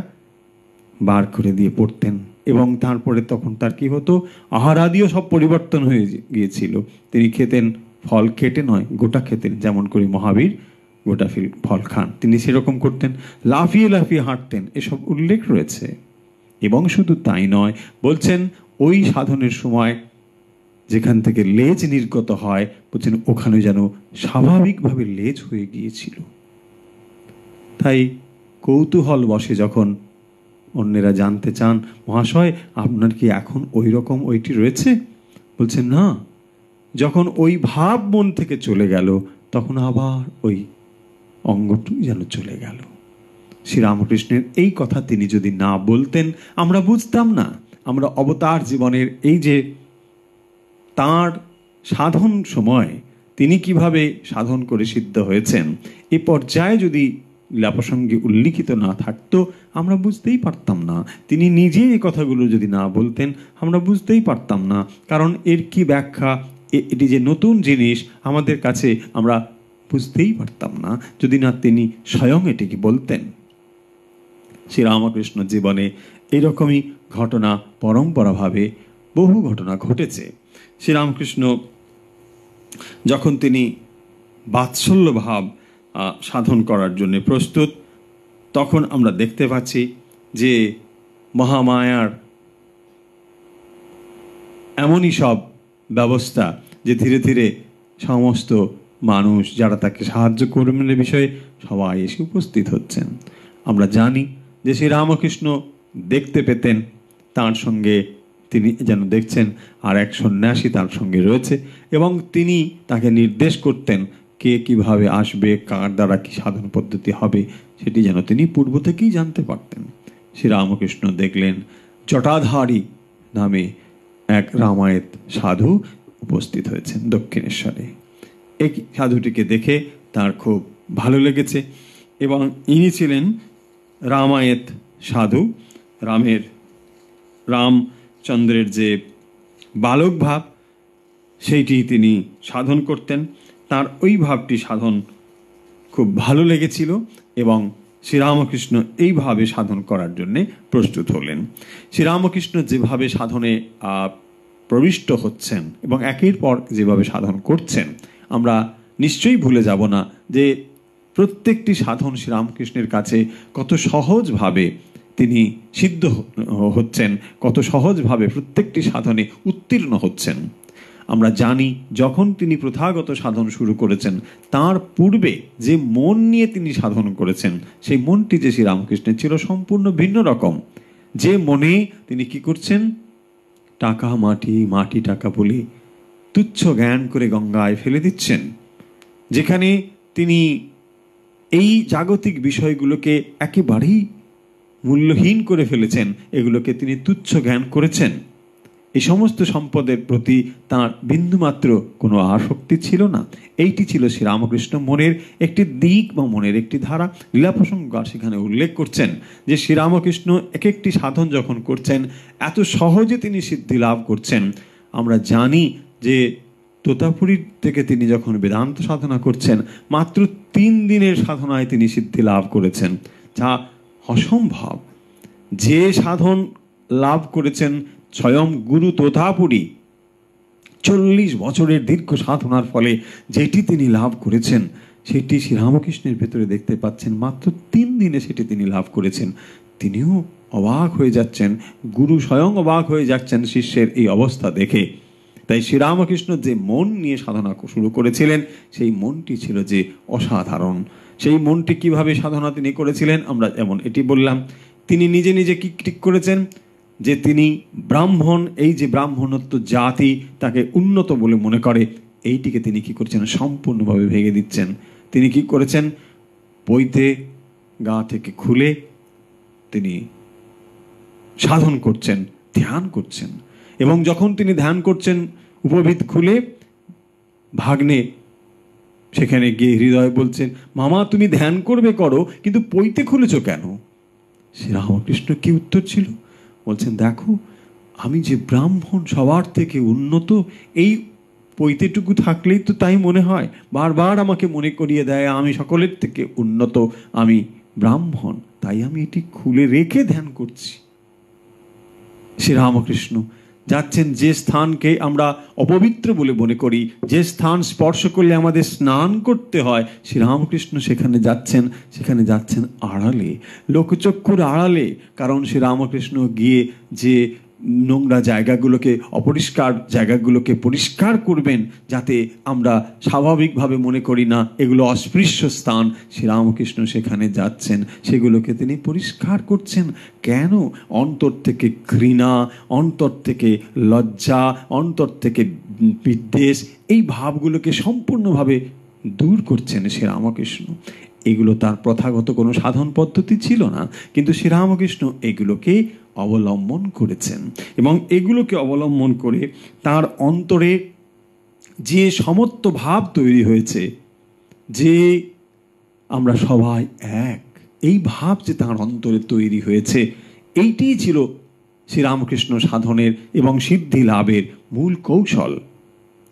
A: বার করে দিয়ে পড়তেন। এবং তারপরে তখন তার কি হতো? আহারাদিও সব পরিবর্তন হয়ে গিয়েছিল। তিনি খেতেন ফল কেটে নয়, গোটা খেতেন, যেমন করে মহাবীর গোটা ফল খান, তিনি সেরকম করতেন। লাফিয়ে লাফিয়ে হাঁটতেন, এসব উল্লেখ রয়েছে। এবং শুধু তাই নয়, বলছেন ওই সাধনের সময় যেখান থেকে লেজ নির্গত হয়, বলছেন ওখানে যেন স্বাভাবিকভাবে লেজ হয়ে গিয়েছিল। তাই কৌতূহল বসে যখন অন্যেরা জানতে চান, মহাশয় আপনার কি এখন ওই রকম ওইটি রয়েছে? বলছেন না, যখন ওই ভাব মন থেকে চলে গেল, তখন আবার ওই অঙ্গটি যেন চলে গেল। শ্রীরামকৃষ্ণের এই কথা তিনি যদি না বলতেন, আমরা বুঝতাম না। আমরা অবতার জীবনের এই যে তাঁর সাধন সময় তিনি কিভাবে সাধন করে সিদ্ধ হয়েছেন, এ পর্যায়ে যদি লীলাপ্রসঙ্গে উল্লিখিত না থাকতো, আমরা বুঝতেই পারতাম না। তিনি নিজে এই কথাগুলো যদি না বলতেন, আমরা বুঝতেই পারতাম না। কারণ এর কি ব্যাখ্যা, এটি যে নতুন জিনিস আমাদের কাছে, আমরা বুঝতেই পারতাম না যদি না তিনি স্বয়ং এটিকে বলতেন। শ্রীরামকৃষ্ণ জীবনে এরকমই ঘটনা পরম্পরাভাবে বহু ঘটনা ঘটেছে। শ্রীরামকৃষ্ণ যখন তিনি বাৎসল্য ভাব সাধন করার জন্য প্রস্তুত, তখন আমরা দেখতে পাচ্ছি যে মহামায়ার এমনই সব ব্যবস্থা যে ধীরে ধীরে সমস্ত মানুষ যারা তাকে সাহায্য করবেন এ বিষয়ে সবাই এসে উপস্থিত হচ্ছেন। আমরা জানি যে শ্রীরামকৃষ্ণ দেখতে পেতেন তার সঙ্গে তিনি যেন দেখছেন আর এক সন্ন্যাসী তার সঙ্গে রয়েছে, এবং তিনি তাকে নির্দেশ করতেন কে কিভাবে আসবে, কার দ্বারা কি সাধন পদ্ধতি হবে, সেটি যেন তিনি পূর্ব থেকেই জানতে পারতেন। শ্রীরামকৃষ্ণ দেখলেন জটাধারী নামে এক রামায়েত সাধু উপস্থিত হয়েছেন দক্ষিণেশ্বরে। এই সাধুটিকে দেখে তার খুব ভালো লেগেছে, এবং ইনি ছিলেন রামায়েত সাধু। রামচন্দ্রের যে বালক ভাব সেইটি তিনি সাধন করতেন, তার ওই ভাবটি সাধন খুব ভালো লেগেছিল, এবং শ্রীরামকৃষ্ণ এইভাবে সাধন করার জন্যে প্রস্তুত হলেন। শ্রীরামকৃষ্ণ যেভাবে সাধনে প্রবিষ্ট হচ্ছেন এবং একের পর যেভাবে সাধন করছেন, আমরা নিশ্চয়ই ভুলে যাব না যে প্রত্যেকটি সাধন শ্রীরামকৃষ্ণের কাছে কত সহজভাবে তিনি সিদ্ধ হচ্ছেন, কত সহজভাবে প্রত্যেকটি সাধনে উত্তীর্ণ হচ্ছেন। আমরা জানি যখন তিনি প্রথাগত সাধন শুরু করেছেন তার পূর্বে যে মন নিয়ে তিনি সাধন করেছেন সেই মনটি যে শ্রীরামকৃষ্ণের ছিল সম্পূর্ণ ভিন্ন রকম। যে মনে তিনি কি করছেন, টাকা মাটি, মাটি টাকা বলে তুচ্ছ জ্ঞান করে গঙ্গায় ফেলে দিচ্ছেন, যেখানে তিনি এই জাগতিক বিষয়গুলোকে একেবারেই মূল্যহীন করে ফেলেছেন, এগুলোকে তিনি তুচ্ছ জ্ঞান করেছেন। এই সমস্ত সম্পদের প্রতি তাঁর বিন্দুমাত্র কোনো আসক্তি ছিল না। এইটি ছিল শ্রীরামকৃষ্ণ মনের একটি দিক বা মনের একটি ধারা। লীলাপ্রসঙ্গ সেখানে উল্লেখ করছেন যে শ্রীরামকৃষ্ণ এক একটি সাধন যখন করছেন এত সহজে তিনি সিদ্ধি লাভ করছেন। আমরা জানি যে তোতাপুরীর থেকে তিনি যখন বেদান্ত সাধনা করছেন মাত্র 3 দিনের সাধনায় তিনি সিদ্ধি লাভ করেছেন, যা অসম্ভব। যে সাধন লাভ করেছেন স্বয়ং গুরু তোতাপুরী 40 বছরের দীর্ঘ সাধনার ফলে যেটি তিনি লাভ করেছেন সেটি শ্রীরামকৃষ্ণের ভেতরে দেখতে পাচ্ছেন মাত্র 3 দিনে সেটি তিনি লাভ করেছেন। তিনিও অবাক হয়ে যাচ্ছেন, গুরু স্বয়ং অবাক হয়ে যাচ্ছেন শিষ্যের এই অবস্থা দেখে। তাই শ্রীরামকৃষ্ণ যে মন নিয়ে সাধনা শুরু করেছিলেন সেই মনটি ছিল যে অসাধারণ। সেই মনটি কিভাবে সাধনা তিনি করেছিলেন আমরা যেমন এটি বললাম, তিনি নিজে নিজে কি ঠিক করেছেন যে তিনি ব্রাহ্মণ, এই যে ব্রাহ্মণত্ব জাতি তাকে উন্নত বলে মনে করে, এইটিকে তিনি কি করছেন সম্পূর্ণভাবে ভেঙে দিচ্ছেন। তিনি কি করেছেন, বইতে গা থেকে খুলে তিনি সাধন করছেন, ধ্যান করছেন। এবং যখন তিনি ধ্যান করছেন উপবিদ খুলে, ভাগ্নে সেখানে গিয়ে হৃদয় বলছেন, মামা তুমি ধ্যান করবে করো, কিন্তু পইতে খুলেছ কেন? শ্রীরামকৃষ্ণ কি উত্তর ছিল, বলছেন দেখো আমি যে ব্রাহ্মণ সবার থেকে উন্নত, এই পৈতেটুকু থাকলেই তো তাই মনে হয়, বারবার আমাকে মনে করিয়ে দেয় আমি সকলের থেকে উন্নত, আমি ব্রাহ্মণ, তাই আমি এটি খুলে রেখে ধ্যান করছি। শ্রীরামকৃষ্ণ যাচ্ছেন যে স্থানকে আমরা অপবিত্র বলে মনে করি, যে স্থান স্পর্শ করলে আমাদের স্নান করতে হয়, শ্রীরামকৃষ্ণ সেখানে যাচ্ছেন আড়ালে, লোকচক্ষুর আড়ালে। কারণ শ্রীরামকৃষ্ণ গিয়ে যে নোংরা জায়গাগুলোকে, অপরিষ্কার জায়গাগুলোকে পরিষ্কার করবেন, যাতে আমরা স্বাভাবিকভাবে মনে করি না এগুলো অস্পৃশ্য স্থান, শ্রীরামকৃষ্ণ সেখানে যাচ্ছেন, সেগুলোকে তিনি পরিষ্কার করছেন। কেন? অন্তর থেকে ঘৃণা, অন্তর থেকে লজ্জা, অন্তর থেকে বিদ্বেষ, এই ভাবগুলোকে সম্পূর্ণভাবে দূর করছেন শ্রীরামকৃষ্ণ। এগুলো তার প্রথাগত কোনো সাধন পদ্ধতি ছিল না, কিন্তু শ্রীরামকৃষ্ণ এগুলোকে অবলম্বন করেছেন। এবং এগুলোকে অবলম্বন করে তার অন্তরে যে সমত্ব ভাব তৈরি হয়েছে, যে আমরা সবাই এক, এই ভাব যে তার অন্তরে তৈরি হয়েছে, এইটিই ছিল শ্রীরামকৃষ্ণ সাধনের এবং সিদ্ধি লাভের মূল কৌশল।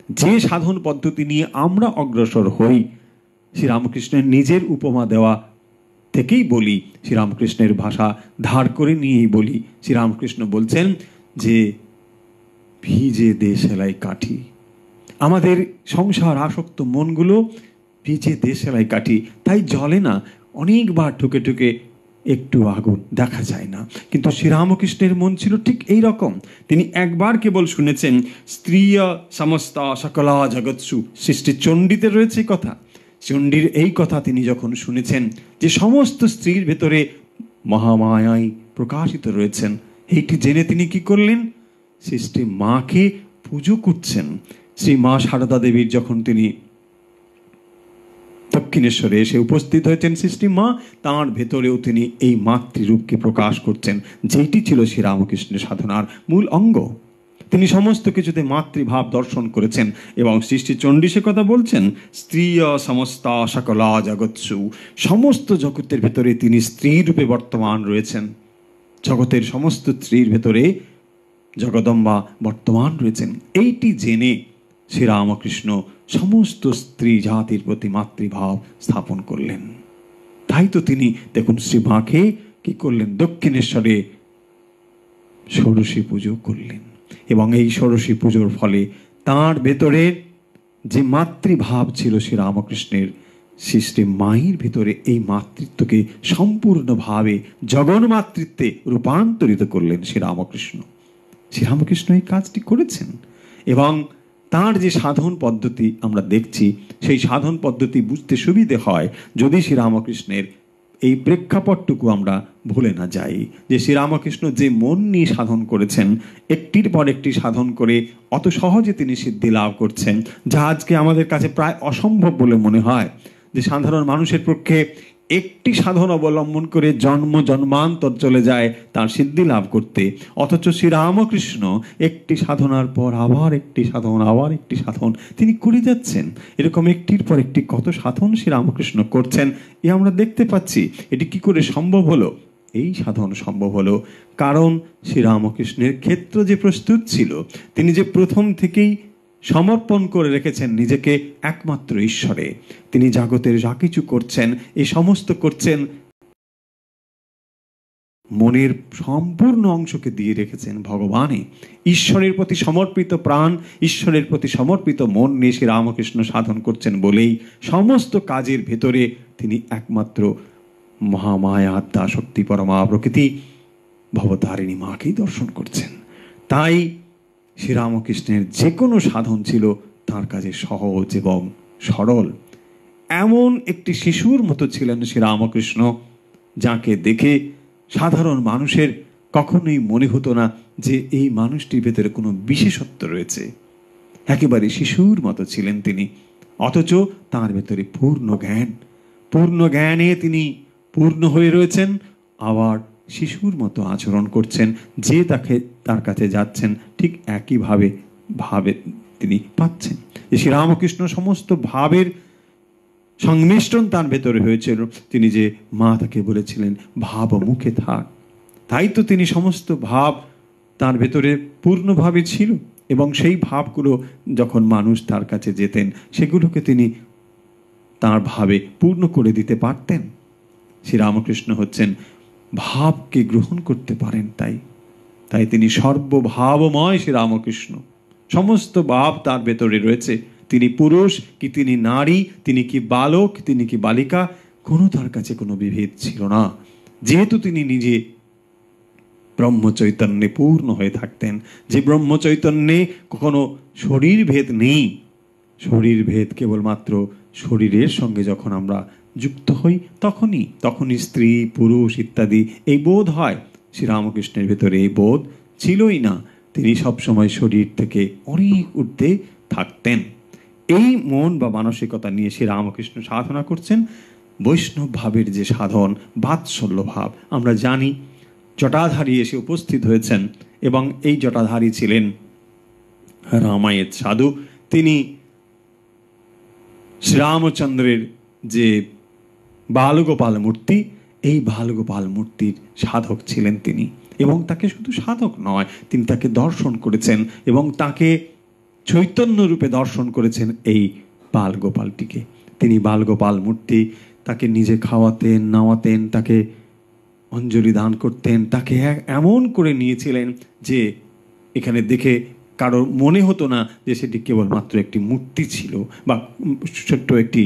A: যে সাধন পদ্ধতি নিয়ে আমরা অগ্রসর হই, শ্রীরামকৃষ্ণের নিজের উপমা দেওয়া থেকেই বলি, শ্রীরামকৃষ্ণের ভাষা ধার করে নিয়েই বলি। শ্রীরামকৃষ্ণ বলছেন যে ভিজে দেশলাই কাঠি, আমাদের সংসার আসক্ত মনগুলো ভিজে দেশলাই কাঠি, তাই জ্বলে না, অনেকবার ঠুকে ঠুকে একটু আগুন দেখা যায় না। কিন্তু শ্রীরামকৃষ্ণের মন ছিল ঠিক এই রকম। তিনি একবার কেবল শুনেছেন স্ত্রিয় সমস্ত সকলা জগৎসু, সৃষ্টি চণ্ডীতে রয়েছে কথা। চণ্ডীর এই কথা তিনি যখন শুনেছেন যে সমস্ত স্ত্রীর ভেতরে মহামায়াই প্রকাশিত রয়েছেন, এইটি জেনে তিনি কি করলেন, সৃষ্টি মাকে পুজো করছেন। শ্রী মা সারদা দেবীর যখন তিনি দক্ষিণেশ্বরে এসে উপস্থিত হয়েছেন সৃষ্টি মা, তাঁর ভেতরেও তিনি এই মাতৃরূপকে প্রকাশ করছেন, যেটি ছিল শ্রীরামকৃষ্ণের সাধনার মূল অঙ্গ। তিনি সমস্ত কিছুতে মাতৃভাব দর্শন করেছেন এবং সৃষ্টি চণ্ডী সে কথা বলছেন, স্ত্রীয় সমস্ত সকলা জগৎসু, সমস্ত জগতের ভেতরে তিনি স্ত্রী রূপে বর্তমান রয়েছেন। জগতের সমস্ত স্ত্রীর ভেতরে জগদম্বা বর্তমান রয়েছেন। এইটি জেনে শ্রীরামকৃষ্ণ সমস্ত স্ত্রী জাতির প্রতি মাতৃভাব স্থাপন করলেন। তাই তো তিনি দেখুন শ্রী মাকে কি করলেন, দক্ষিণেশ্বরে ষোড়শী পুজো করলেন। এবং এই ষোড়শী পুজোর ফলে তাঁর ভেতরে যে মাতৃভাব ছিল শ্রীরামকৃষ্ণের, শ্রী মায়ের ভিতরে এই মাতৃত্বকে সম্পূর্ণভাবে জগন্মাতৃত্বে রূপান্তরিত করলেন শ্রীরামকৃষ্ণ। শ্রীরামকৃষ্ণ এই কাজটি করেছেন এবং তার যে সাধন পদ্ধতি আমরা দেখছি, সেই সাধন পদ্ধতি বুঝতে সুবিধে হয় যদি শ্রীরামকৃষ্ণের এই প্রেক্ষাপটটুকু আমরা ভুলে না যাই, যে শ্রীরামকৃষ্ণ যে মন নিয়ে সাধন করেছেন, একটির পর একটি সাধন করে অত সহজে তিনি সিদ্ধি লাভ করছেন, যা আজকে আমাদের কাছে প্রায় অসম্ভব বলে মনে হয়। যে সাধারণ মানুষের পক্ষে একটি সাধন অবলম্বন করে জন্ম জন্মান্তর চলে যায় তার সিদ্ধি লাভ করতে, অথচ শ্রীরামকৃষ্ণ একটি সাধনার পর আবার একটি সাধন, আবার একটি সাধন তিনি করে যাচ্ছেন। এরকম একটির পর একটি কত সাধন শ্রীরামকৃষ্ণ করছেন, এ আমরা দেখতে পাচ্ছি। এটি কি করে সম্ভব হলো? এই সাধন সম্ভব হলো কারণ শ্রীরামকৃষ্ণের ক্ষেত্র যে প্রস্তুত ছিল, তিনি যে প্রথম থেকেই সমর্পণ করে রেখেছেন নিজেকে একমাত্র ঈশ্বরে। তিনি জগতের যা কিছু করছেন, এই সমস্ত করছেন মনের সম্পূর্ণ অংশকে দিয়ে রেখেছেন ভগবানে। ঈশ্বরের প্রতি সমর্পিত প্রাণ, ঈশ্বরের প্রতি সমর্পিত মন নিয়ে শ্রীরামকৃষ্ণ সাধন করছেন বলেই সমস্ত কাজের ভেতরে তিনি একমাত্র মহামায়া আদ্যা শক্তি পরমা প্রকৃতি ভবতারিণী মাকেই দর্শন করছেন। তাই শ্রীরামকৃষ্ণের যে কোনো সাধন ছিল তার কাছে সহজ এবং সরল। এমন একটি শিশুর মতো ছিলেন শ্রীরামকৃষ্ণ, যাকে দেখে সাধারণ মানুষের কখনোই মনে হতো না যে এই মানুষটির ভেতরে কোনো বিশেষত্ব রয়েছে। একেবারে শিশুর মতো ছিলেন তিনি, অথচ তার ভেতরে পূর্ণ জ্ঞান, পূর্ণ জ্ঞানে তিনি পূর্ণ হয়ে রয়েছেন, আবার শিশুর মতো আচরণ করছেন। যে তার কাছে যাচ্ছেন ঠিক একইভাবে ভাবে তিনি পাচ্ছেন। শ্রীরামকৃষ্ণ সমস্ত ভাবের সংমিশ্রণ তার ভেতরে হয়েছিল। তিনি যে মা তাকে বলেছিলেন ভাব মুখে থাক, তাই তো তিনি সমস্ত ভাব তার ভেতরে পূর্ণভাবে ছিল এবং সেই ভাবগুলো যখন মানুষ তার কাছে যেতেন সেগুলোকে তিনি তার ভাবে পূর্ণ করে দিতে পারতেন। শ্রীরামকৃষ্ণ হচ্ছেন ভাবকে গ্রহণ করতে পারেন, তাই তিনি সর্বভাবময় শ্রীরামকৃষ্ণ। সমস্ত ভাব তার ভেতরে রয়েছে। তিনি পুরুষ কি তিনি নারী, তিনি কি বালক তিনি কি বালিকা, কোনো তার কাছে কোনো বিভেদ ছিল না। যেহেতু তিনি নিজে ব্রহ্মচৈতন্যে পূর্ণ হয়ে থাকতেন, যে ব্রহ্মচৈতন্যে কখনো শরীর ভেদ নেই। শরীর ভেদ কেবলমাত্র শরীরের সঙ্গে যখন আমরা যুক্ত হই তখনই স্ত্রী পুরুষ ইত্যাদি এই বোধ হয়। শ্রীরামকৃষ্ণের ভেতরে এই বোধ ছিলই না। তিনি সবসময় শরীর থেকে অনেক ঊর্ধ্বে থাকতেন। এই মন বা মানসিকতা নিয়ে শ্রীরামকৃষ্ণ সাধনা করছেন। বৈষ্ণব ভাবের যে সাধন, বাৎসল্য ভাব, আমরা জানি জটাধারী এসে উপস্থিত হয়েছেন এবং এই জটাধারী ছিলেন রামায়ণ সাধু। তিনি শ্রীরামচন্দ্রের যে বালগোপাল মূর্তি, এই বালগোপাল মূর্তির সাধক ছিলেন তিনি, এবং তাকে শুধু সাধক নয়, তিনি তাকে দর্শন করেছেন এবং তাকে চৈতন্য রূপে দর্শন করেছেন এই বালগোপালটিকে। তিনি বালগোপাল মূর্তি, তাকে নিজে খাওয়াতেন, নাওয়াতেন, তাকে অঞ্জলি দান করতেন, তাকে এমন করে নিয়েছিলেন যে এখানে দেখে কারোর মনে হতো না যে সেটি কেবলমাত্র একটি মূর্তি ছিল বা ছোট্ট একটি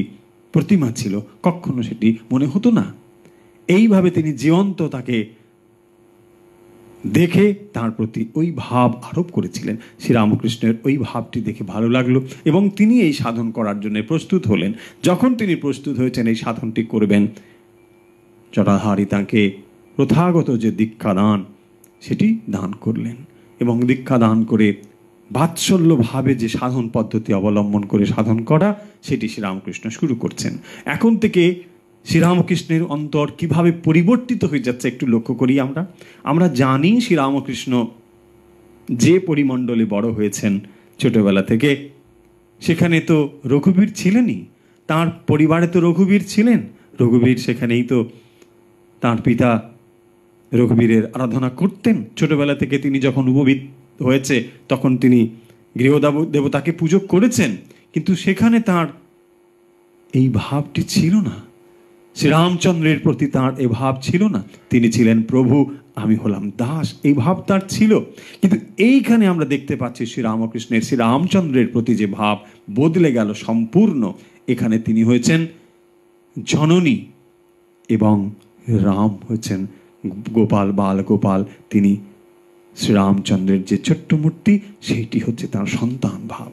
A: প্রতিমা ছিল, কখনো সেটি মনে হতো না। এইভাবে তিনি জীবন্ত তাকে দেখে তার প্রতি ওই ভাব আরোপ করেছিলেন। শ্রীরামকৃষ্ণের ওই ভাবটি দেখে ভালো লাগলো এবং তিনি এই সাধন করার জন্য প্রস্তুত হলেন। যখন তিনি প্রস্তুত হয়েছেন এই সাধনটি করবেন, জটাধারী তাকে প্রথাগত যে দীক্ষা দান সেটি দান করলেন এবং দীক্ষা দান করে বাৎসল্যভাবে যে সাধন পদ্ধতি অবলম্বন করে সাধন করা সেটি শ্রীরামকৃষ্ণ শুরু করছেন। এখন থেকে শ্রীরামকৃষ্ণের অন্তর কিভাবে পরিবর্তিত হয়ে যাচ্ছে একটু লক্ষ্য করি। আমরা জানি শ্রীরামকৃষ্ণ যে পরিমণ্ডলে বড় হয়েছেন ছোটবেলা থেকে, সেখানে তো রঘুবীর ছিলেনই, তার পরিবারে তো রঘুবীর ছিলেন। রঘুবীর সেখানেই তো তার পিতা রঘুবীরের আরাধনা করতেন। ছোটবেলা থেকে তিনি যখন উপবিত হয়েছে তখন তিনি গৃহদেবতাকে পুজো করেছেন, কিন্তু সেখানে তার এই ভাবটি ছিল না। শ্রীরামচন্দ্রের প্রতি তার এ ভাব ছিল না। তিনি ছিলেন প্রভু, আমি হলাম দাস, এই ভাব তার ছিল। কিন্তু এইখানে আমরা দেখতে পাচ্ছি শ্রীরামচন্দ্রের প্রতি যে ভাব বদলে গেল সম্পূর্ণ। এখানে তিনি হয়েছেন জননী এবং রাম হচ্ছেন গোপাল, বাল গোপাল। তিনি শ্রীরামচন্দ্রের যে ছোট্ট মূর্তি, সেইটি হচ্ছে তার সন্তান ভাব।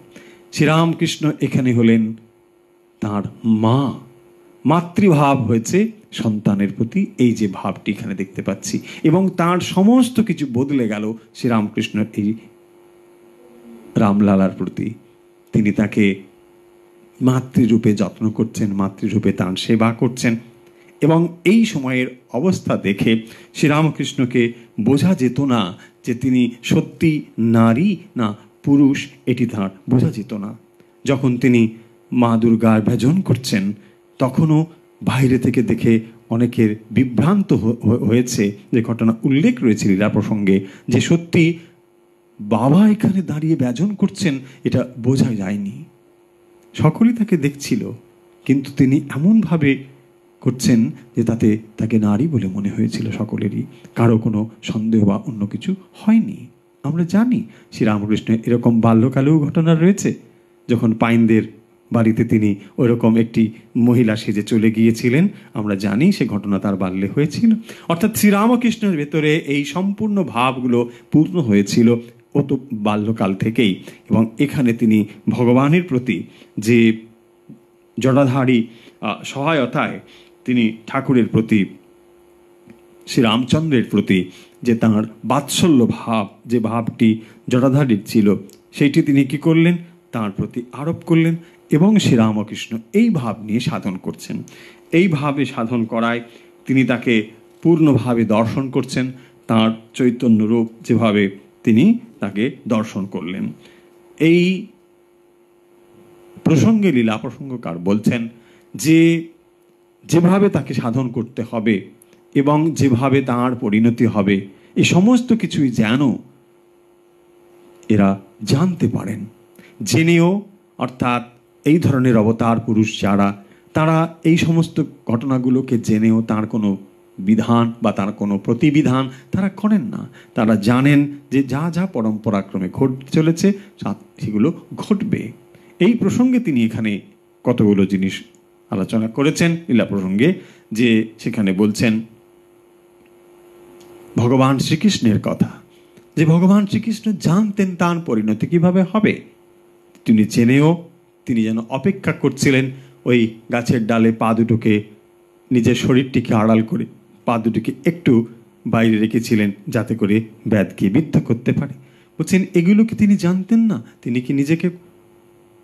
A: শ্রীরামকৃষ্ণ এখানে হলেন তার মা, মাতৃভাব হয়েছে সন্তানের প্রতি, এই যে ভাবটি এখানে দেখতে পাচ্ছি। এবং তার সমস্ত কিছু বদলে গেল শ্রীরামকৃষ্ণের এই রামলালার প্রতি। তিনি তাকে মাতৃরূপে যত্ন করছেন, মাতৃরূপে তার সেবা করছেন। এবং এই সময়ের অবস্থা দেখে শ্রীরামকৃষ্ণকে বোঝা যেত না যে তিনি সত্যি নারী না পুরুষ, এটি তার বোঝা যেত না। যখন তিনি মা দুর্গার ভজন করছেন, তখনও বাইরে থেকে দেখে অনেকের বিভ্রান্ত হয়েছে, যে ঘটনা উল্লেখ রয়েছে লীলা প্রসঙ্গে, যে সত্যি বাবা এখানে দাঁড়িয়ে ভজন করছেন, এটা বোঝা যায়নি। সকলেই তাকে দেখছিল, কিন্তু তিনি এমনভাবে করছেন যে তাতে তাকে নারী বলে মনে হয়েছিল সকলেরই, কারো কোনো সন্দেহ বা অন্য কিছু হয়নি। আমরা জানি শ্রীরামকৃষ্ণের এরকম বাল্যকালেও ঘটনা রয়েছে, যখন পাইনদের বাড়িতে তিনি ওইরকম একটি মহিলা সেজে চলে গিয়েছিলেন। আমরা জানি সে ঘটনা তার বাল্যে হয়েছিল। অর্থাৎ শ্রীরামকৃষ্ণের ভেতরে এই সম্পূর্ণ ভাবগুলো পূর্ণ হয়েছিল ও তো বাল্যকাল থেকেই। এবং এখানে তিনি ভগবানের প্রতি যে জটাধারী সহায়তায় তিনি ঠাকুরের প্রতি, শ্রীরামচন্দ্রের প্রতি যে তাঁর বাৎসল্য ভাব, যে ভাবটি জটাধারীর ছিল, সেইটি তিনি কি করলেন, তাঁর প্রতি আরোপ করলেন। এবং শ্রীরামকৃষ্ণ এই ভাব নিয়ে সাধন করছেন। এই ভাবে সাধন করায় তিনি তাকে পূর্ণভাবে দর্শন করছেন, তাঁর চৈতন্য রূপ যেভাবে তিনি তাকে দর্শন করলেন। এই প্রসঙ্গে লীলা প্রসঙ্গকার বলছেন যে যেভাবে তাকে সাধন করতে হবে এবং যেভাবে তাঁর পরিণতি হবে, এই সমস্ত কিছুই যেন এরা জানতে পারেন। জেনেও, অর্থাৎ এই ধরনের অবতার পুরুষ যারা, তারা এই সমস্ত ঘটনাগুলোকে জেনেও তার কোনো বিধান বা তার কোনো প্রতিবিধান তারা করেন না। তারা জানেন যে যা যা পরম্পরাক্রমে ঘটতে চলেছে সেগুলো ঘটবে। এই প্রসঙ্গে তিনি এখানে কতগুলো জিনিস আলোচনা করেছেন লীলা প্রসঙ্গে, যে সেখানে বলছেন ভগবান শ্রীকৃষ্ণের কথা, যে ভগবান শ্রীকৃষ্ণ জানতেন তার পরিণতি কিভাবে হবে। তিনি জেনেও তিনি যেন অপেক্ষা করছিলেন, ওই গাছের ডালে পা দুটোকে, নিজের শরীরটিকে আড়াল করে পা দুটিকে একটু বাইরে রেখেছিলেন, যাতে করে ব্যাধকে বিদ্ধ করতে পারে। বলছেন এগুলো কি তিনি জানতেন না? তিনি কি নিজেকে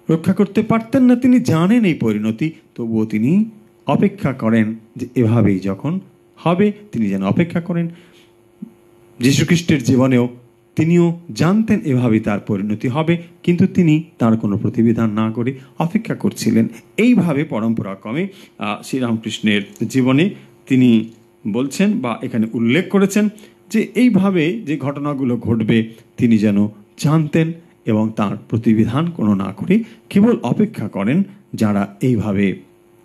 A: রক্ষা করতে পারতেন না? তিনি জানেন এই পরিণতি, তবুও তিনি অপেক্ষা করেন যে এভাবেই যখন হবে তিনি যেন অপেক্ষা করেন। যীশুখ্রিস্টের জীবনেও তিনিও জানতেন এভাবেই তার পরিণতি হবে, কিন্তু তিনি তার কোনো প্রতিবিধান না করে অপেক্ষা করছিলেন। এইভাবে পরম্পরাক্রমে শ্রীরামকৃষ্ণের জীবনে তিনি বলছেন বা এখানে উল্লেখ করেছেন যে এইভাবে যে ঘটনাগুলো ঘটবে তিনি যেন জানতেন এবং তার প্রতিবিধান কোনো না করে কেবল অপেক্ষা করেন, যারা এইভাবে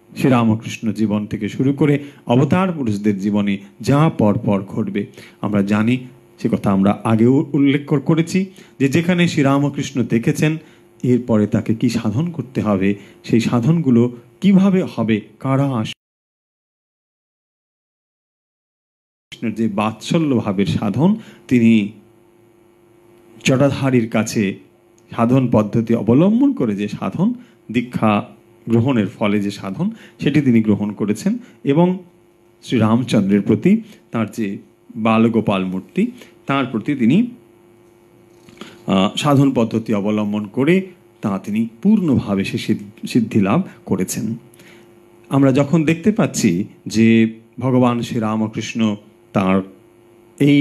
A: শ্রীরামকৃষ্ণ জীবন থেকে শুরু করে অবতার পুরুষদের জীবনে যা পরপর ঘটবে। আমরা জানি, সে কথা আমরা আগেও উল্লেখ করেছি, যে যেখানে শ্রীরামকৃষ্ণ দেখেছেন এরপরে তাকে কি সাধন করতে হবে, সেই সাধনগুলো কিভাবে হবে, কারা আসবে, যে বাৎসল্য ভাবের সাধন তিনি জটাধারীর কাছে সাধন পদ্ধতি অবলম্বন করে যে সাধন, দীক্ষা গ্রহণের ফলে যে সাধন, সেটি তিনি গ্রহণ করেছেন। এবং শ্রীরামচন্দ্রের প্রতি তার যে বালগোপাল মূর্তি, তার প্রতি তিনি সাধন পদ্ধতি অবলম্বন করে তা তিনি পূর্ণভাবে সে সিদ্ধি লাভ করেছেন। আমরা যখন দেখতে পাচ্ছি যে ভগবান শ্রীরামকৃষ্ণ তার এই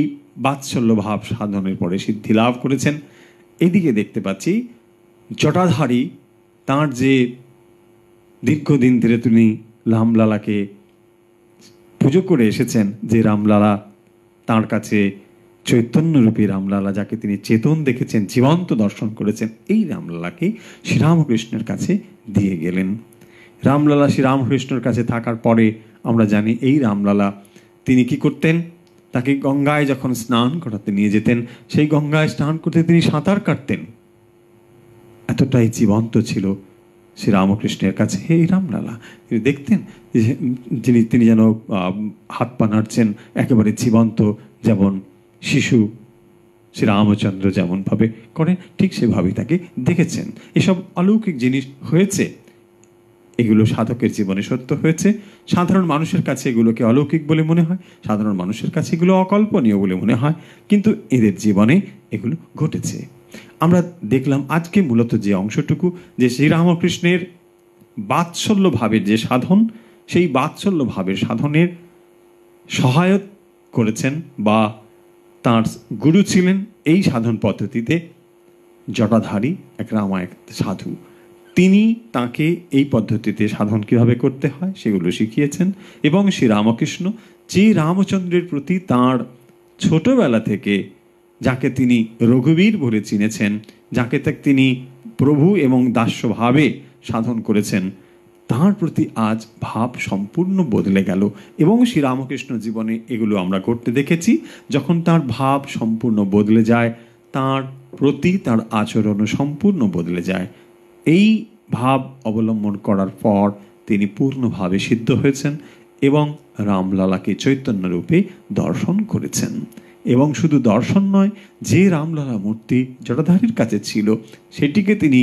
A: বাৎসল্য ভাব সাধনের পরে সিদ্ধি লাভ করেছেন, এদিকে দেখতে পাচ্ছি জটাধারী তার যে দীর্ঘদিন ধরে তিনি রামলালাকে পুজো করে এসেছেন, যে রামলালা তার কাছে চৈতন্যরূপী রামলালা, যাকে তিনি চেতন দেখেছেন, জীবন্ত দর্শন করেছেন, এই রামলালাকে শ্রীরামকৃষ্ণের কাছে দিয়ে গেলেন। রামলালা শ্রীরামকৃষ্ণের কাছে থাকার পরে আমরা জানি এই রামলালা তিনি কি করতেন, তাকে গঙ্গায় যখন স্নান করাতে নিয়ে যেতেন, সেই গঙ্গায় স্নান করতে তিনি সাঁতার কাটতেন। এতটাই জীবন্ত ছিল শ্রীরামকৃষ্ণের কাছে এই রামলালা। তিনি দেখতেন যে তিনি যেন হাত পা নাড়ছেন একেবারে জীবন্ত, যেমন শিশু শ্রীরামচন্দ্র যেমনভাবে করেন ঠিক সেভাবেই তাকে দেখেছেন। এসব অলৌকিক জিনিস হয়েছে, এগুলো সাধকের জীবনে সত্য হয়েছে। সাধারণ মানুষের কাছে এগুলোকে অলৌকিক বলে মনে হয়, সাধারণ মানুষের কাছে এগুলো অকল্পনীয় বলে মনে হয়, কিন্তু এদের জীবনে এগুলো ঘটেছে। আমরা দেখলাম আজকে মূলত যে অংশটুকু, যে শ্রীরামকৃষ্ণের বাৎসল্য ভাবের যে সাধন, সেই বাৎসল্য ভাবের সাধনের সহায়ক করেছেন বা তাঁর গুরু ছিলেন এই সাধন পদ্ধতিতে জটাধারী এক রামায়ণ সাধু। তিনি তাকে এই পদ্ধতিতে সাধন কিভাবে করতে হয় সেগুলো শিখিয়েছেন। এবং শ্রীরামকৃষ্ণ যে রামচন্দ্রের প্রতি তাঁর ছোটবেলা থেকে, যাকে তিনি রঘুবীর বলে চিনেছেন, যাকে তিনি প্রভু এবং দাস্যভাবে সাধন করেছেন, তাঁর প্রতি আজ ভাব সম্পূর্ণ বদলে গেল। এবং শ্রীরামকৃষ্ণ জীবনে এগুলো আমরা ঘটতে দেখেছি। যখন তাঁর ভাব সম্পূর্ণ বদলে যায়, তাঁর প্রতি তাঁর আচরণও সম্পূর্ণ বদলে যায়। এই ভাব অবলম্বন করার পর তিনি পূর্ণভাবে সিদ্ধ হয়েছেন এবং রামলালাকে চৈতন্যরূপে দর্শন করেছেন। এবং শুধু দর্শন নয়, যে রামলালা মূর্তি জটাধারীর কাছে ছিল সেটিকে তিনি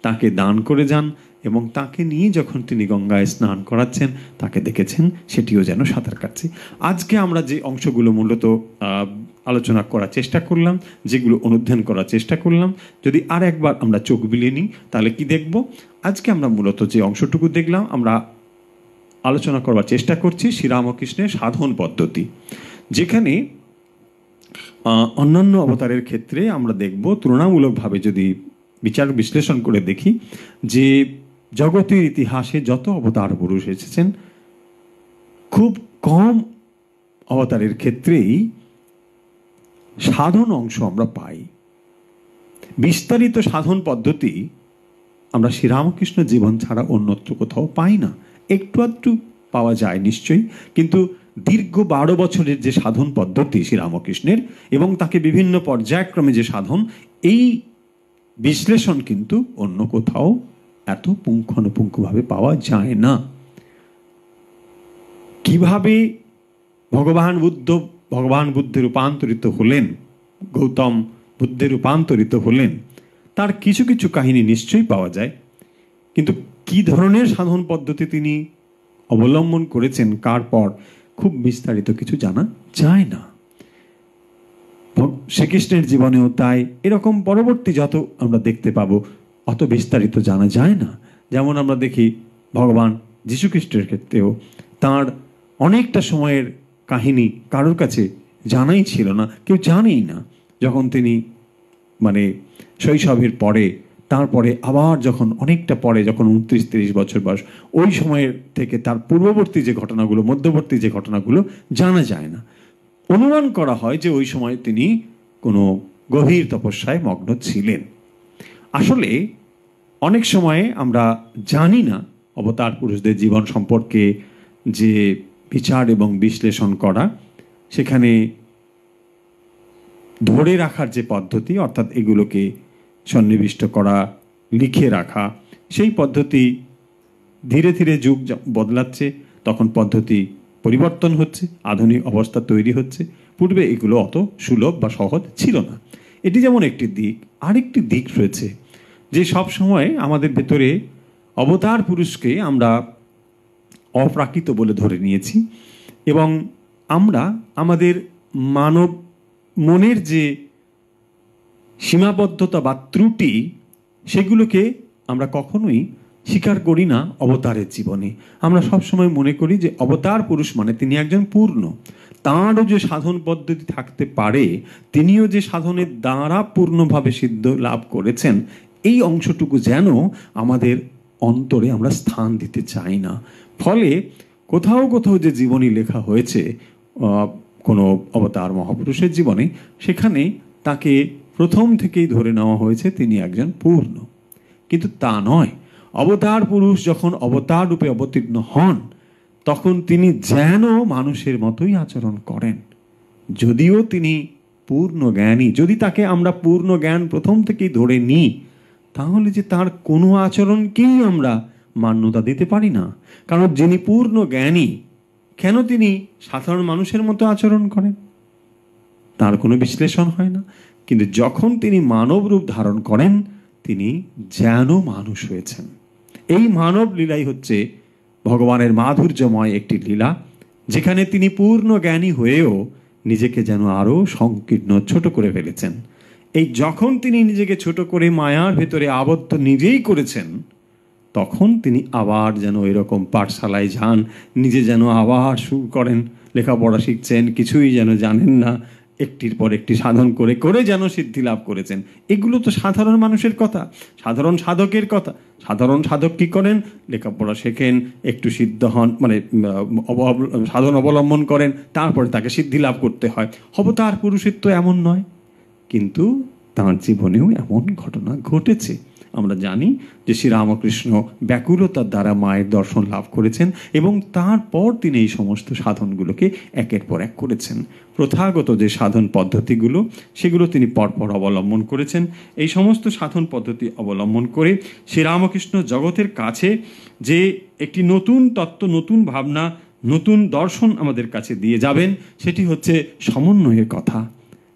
A: তাকে দান করে যান এবং তাকে নিয়ে যখন তিনি গঙ্গায় স্নান করাচ্ছেন তাকে দেখেছেন সেটিও যেন সাঁতার কাটছে। আজকে আমরা যে অংশগুলো মূলত আলোচনা করার চেষ্টা করলাম, যেগুলো অনুধ্যান করার চেষ্টা করলাম, যদি আর একবার আমরা চোখ বিলিয়ে নিই তাহলে কি দেখব? আজকে আমরা মূলত যে অংশটুকু দেখলাম, আমরা আলোচনা করবার চেষ্টা করছি শ্রীরামকৃষ্ণের সাধন পদ্ধতি, যেখানে অন্যান্য অবতারের ক্ষেত্রে আমরা দেখব তুলনামূলকভাবে যদি বিচার বিশ্লেষণ করে দেখি যে জগতের ইতিহাসে যত অবতার পুরুষ এসেছেন, খুব কম অবতারের ক্ষেত্রেই সাধন অংশ আমরা পাই। বিস্তারিত সাধন পদ্ধতি আমরা শ্রীরামকৃষ্ণ জীবন ছাড়া অন্যত্র কোথাও পাই না। একটু আধটু পাওয়া যায় নিশ্চয়ই, কিন্তু দীর্ঘ 12 বছরের যে সাধন পদ্ধতি শ্রীরামকৃষ্ণের এবং তাকে বিভিন্ন পর্যায়ক্রমে যে সাধন, এই বিশ্লেষণ কিন্তু অন্য কোথাও এত পুঙ্খানুপুঙ্খভাবে পাওয়া যায় না। কিভাবে ভগবান বুদ্ধে রূপান্তরিত হলেন, গৌতম বুদ্ধে রূপান্তরিত হলেন, তার কিছু কিছু কাহিনী নিশ্চয়ই পাওয়া যায়, কিন্তু কি ধরনের সাধন পদ্ধতি তিনি অবলম্বন করেছেন কার পর খুব বিস্তারিত কিছু জানা যায় না। শ্রীকৃষ্ণের জীবনেও তাই, এরকম পরবর্তী যত আমরা দেখতে পাবো অত বিস্তারিত জানা যায় না। যেমন আমরা দেখি ভগবান যীশুখ্রিস্টের ক্ষেত্রেও তার অনেকটা সময়ের কাহিনী কারোর কাছে জানাই ছিল না, কেউ জানেই না। যখন তিনি শৈশবের পরে, তারপরে আবার যখন অনেকটা পরে, যখন 29-30 বছর বয়স, ওই সময়ের থেকে তার পূর্ববর্তী যে ঘটনাগুলো, মধ্যবর্তী যে ঘটনাগুলো জানা যায় না। অনুমান করা হয় যে ওই সময় তিনি কোনো গভীর তপস্যায় মগ্ন ছিলেন। আসলে অনেক সময়ে আমরা জানি না অবতার পুরুষদের জীবন সম্পর্কে যে বিচার এবং বিশ্লেষণ করা, সেখানে ধরে রাখার যে পদ্ধতি, অর্থাৎ এগুলোকে সন্নিবিষ্ট করা, লিখে রাখা, সেই পদ্ধতি ধীরে ধীরে যুগ বদলাচ্ছে, তখন পদ্ধতি পরিবর্তন হচ্ছে, আধুনিক অবস্থা তৈরি হচ্ছে। পূর্বে এগুলো অত সুলভ বা সহজ ছিল না। এটি যেমন একটি দিক, আরেকটি দিক রয়েছে যে সব সময় আমাদের ভেতরে অবতার পুরুষকে আমরা অপ্রাকৃত বলে ধরে নিয়েছি এবং আমরা আমাদের মানব মনের যে সীমাবদ্ধতা বা ত্রুটি, সেগুলোকে আমরা কখনোই স্বীকার করি না অবতারের জীবনে। আমরা সবসময় মনে করি যে অবতার পুরুষ মানে তিনি একজন পূর্ণ, তাঁরও যে সাধন পদ্ধতি থাকতে পারে, তিনিও যে সাধনের দ্বারা পূর্ণভাবে সিদ্ধ লাভ করেছেন, এই অংশটুকু যেন আমাদের অন্তরে আমরা স্থান দিতে চাই না। ফলে কোথাও কোথাও যে জীবনী লেখা হয়েছে কোনো অবতার মহাপুরুষের জীবনে, সেখানে তাকে প্রথম থেকেই ধরে নেওয়া হয়েছে তিনি একজন পূর্ণ, কিন্তু তা নয়। অবতার পুরুষ যখন অবতার রূপে অবতীর্ণ হন, তখন তিনি যেন মানুষের মতোই আচরণ করেন। যদিও তিনি পূর্ণ জ্ঞানী, যদি তাকে আমরা পূর্ণ জ্ঞান প্রথম থেকেই ধরে নিই, তাহলে যে তার কোনো আচরণকেই আমরা মান্যতা দিতে পারি না। কারণ যিনি পূর্ণ জ্ঞানী, কেন তিনি সাধারণ মানুষের মতো আচরণ করেন? তার কোনো বিশ্লেষণ হয় না। কিন্তু যখন তিনি মানব রূপ ধারণ করেন, তিনি যেন মানুষ হয়েছেন। এই মানব লীলাই হচ্ছে ভগবানের মাধুর্যময় একটি লীলা, যেখানে তিনি পূর্ণ জ্ঞানী হয়েও নিজেকে যেন আরও সংকীর্ণ, ছোট করে ফেলেছেন। এই যখন তিনি নিজেকে ছোট করে মায়ার ভেতরে আবদ্ধ নিজেই করেছেন, তখন তিনি আবার যেন এরকম পাঠশালায় যান, নিজে যেন আবার শুরু করেন, লেখাপড়া শিখছেন, কিছুই যেন জানেন না, একটির পর একটি সাধন করে করে যেন সিদ্ধি লাভ করেছেন। এগুলো তো সাধারণ মানুষের কথা, সাধারণ সাধকের কথা। সাধারণ সাধক কী করেন? লেখাপড়া শেখেন, একটু সিদ্ধ হন, মানে সাধন অবলম্বন করেন, তারপরে তাকে সিদ্ধি লাভ করতে হয়। অবতার পুরুষের তো এমন নয়, কিন্তু তাঁর জীবনেও এমন ঘটনা ঘটেছে। আমরা জানি যে শ্রীরামকৃষ্ণ ব্যাকুলতার দ্বারা মায়ের দর্শন লাভ করেছেন এবং তারপর তিনি এই সমস্ত সাধনগুলোকে একের পর এক করেছেন। প্রথাগত যে সাধন পদ্ধতিগুলো, সেগুলো তিনি পরপর অবলম্বন করেছেন। এই সমস্ত সাধন পদ্ধতি অবলম্বন করে শ্রীরামকৃষ্ণ জগতের কাছে যে একটি নতুন তত্ত্ব, নতুন ভাবনা, নতুন দর্শন আমাদের কাছে দিয়ে যাবেন, সেটি হচ্ছে সমন্বয়ের কথা।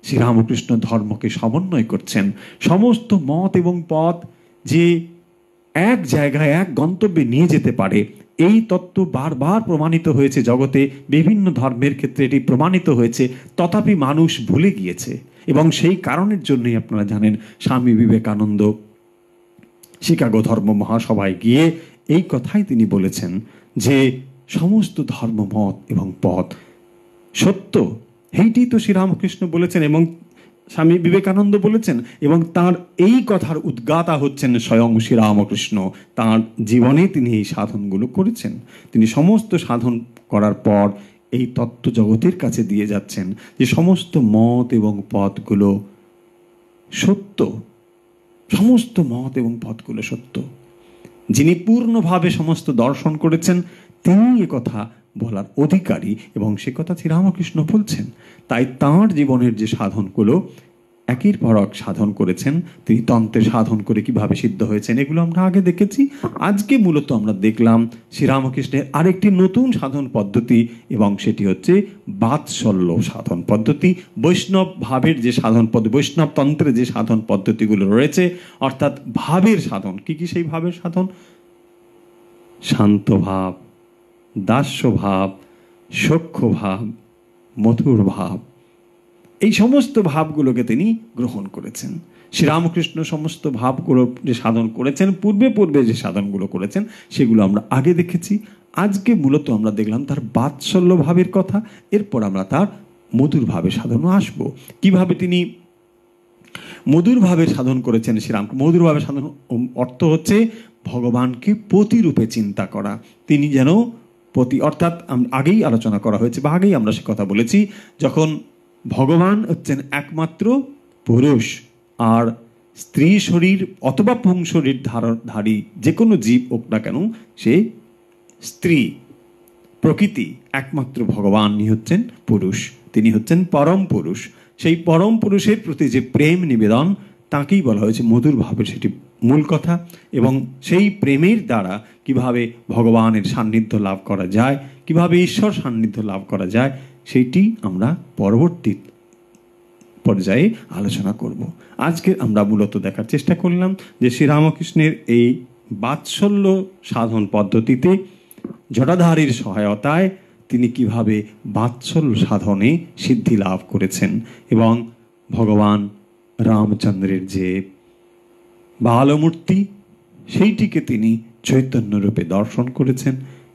A: শ্রীরামকৃষ্ণ ধর্মকে সমন্বয় করছেন। সমস্ত মত এবং পথ যে এক জায়গায়, এক গন্তব্যে নিয়ে যেতে পারে, এই তত্ত্ব বারবার প্রমাণিত হয়েছে জগতে। বিভিন্ন ধর্মের ক্ষেত্রে এটি প্রমাণিত হয়েছে, তথাপি মানুষ ভুলে গিয়েছে। এবং সেই কারণের জন্যই আপনারা জানেন, স্বামী বিবেকানন্দ শিকাগো ধর্ম মহাসভায় গিয়ে এই কথাই তিনি বলেছেন যে সমস্ত ধর্মমত এবং পথ সত্য। এইটি তো শ্রীরামকৃষ্ণ বলেছেন এবং স্বামী বিবেকানন্দ বলেছেন, এবং তার এই কথার উদ্গাতা হচ্ছেন স্বয়ং শ্রীরামকৃষ্ণ। তার জীবনে তিনি এই সাধনগুলো করেছেন। তিনি সমস্ত সাধন করার পর এই তত্ত্ব জগতের কাছে দিয়ে যাচ্ছেন যে সমস্ত মত এবং পথগুলো সত্য, সমস্ত মত এবং পথগুলো সত্য। যিনি পূর্ণভাবে সমস্ত দর্শন করেছেন, তিনি কথা বলার অধিকারী, এবং সে কথা শ্রীরামকৃষ্ণ বলছেন। তাই তাঁর জীবনের যে সাধনগুলো একের পর এক সাধন করেছেন, তিনি তন্ত্রের সাধন করে কিভাবে সিদ্ধ হয়েছেন, এগুলো আমরা আগে দেখেছি। আজকে মূলত আমরা দেখলাম শ্রীরামকৃষ্ণের আরেকটি নতুন সাধন পদ্ধতি, এবং সেটি হচ্ছে বাৎসল্য সাধন পদ্ধতি। বৈষ্ণব ভাবের যে সাধন পদ্ধতি, বৈষ্ণব তন্ত্রের যে সাধন পদ্ধতিগুলো রয়েছে, অর্থাৎ ভাবের সাধন। কি কি সেই ভাবের সাধন? শান্ত ভাব, দাস্য ভাব, সখ্য ভাব, মধুর ভাব, এই সমস্ত ভাবগুলোকে তিনি গ্রহণ করেছেন। শ্রীরামকৃষ্ণ সমস্ত ভাবগুলো যে সাধন করেছেন, পূর্বে পূর্বে যে সাধনগুলো করেছেন, সেগুলো আমরা আগে দেখেছি। আজকে মূলত আমরা দেখলাম তার বাৎসল্য ভাবের কথা। এরপর আমরা তার মধুর ভাবের সাধনও আসবো। কিভাবে তিনি মধুর ভাবের সাধন করেছেন শ্রীরাম। মধুর ভাবের সাধন অর্থ হচ্ছে ভগবানকে প্রতিরূপে চিন্তা করা। তিনি যেন প্রতি, অর্থাৎ আগেই আলোচনা করা হয়েছে বা আগেই আমরা সে কথা বলেছি, যখন ভগবান হচ্ছেন একমাত্র পুরুষ, আর স্ত্রী শরীর অথবা পুং শরীর ধারী যে কোনো জীব হোক না কেন, সে স্ত্রী। প্রকৃতি একমাত্র ভগবানই হচ্ছেন পুরুষ, তিনি হচ্ছেন পরম পুরুষ। সেই পরম পুরুষের প্রতি যে প্রেম নিবেদন, তাকেই বলা হয়েছে মধুর ভাবের, সেটি মূল কথা। এবং সেই প্রেমের দ্বারা কিভাবে ভগবানের সান্নিধ্য লাভ করা যায়, কিভাবে ঈশ্বর সান্নিধ্য লাভ করা যায়, সেইটি আমরা পরবর্তী পর্যায়ে আলোচনা করব। আজকে আমরা মূলত দেখার চেষ্টা করলাম যে শ্রীরামকৃষ্ণের এই বাৎসল্য সাধন পদ্ধতিতে জটাধারীর সহায়তায় তিনি কিভাবে বাৎসল্য সাধনে সিদ্ধি লাভ করেছেন, এবং ভগবান রামচন্দ্রের যে বালমূর্তি, সেইটিকে তিনি চৈতন্যরূপে দর্শন করেছেন,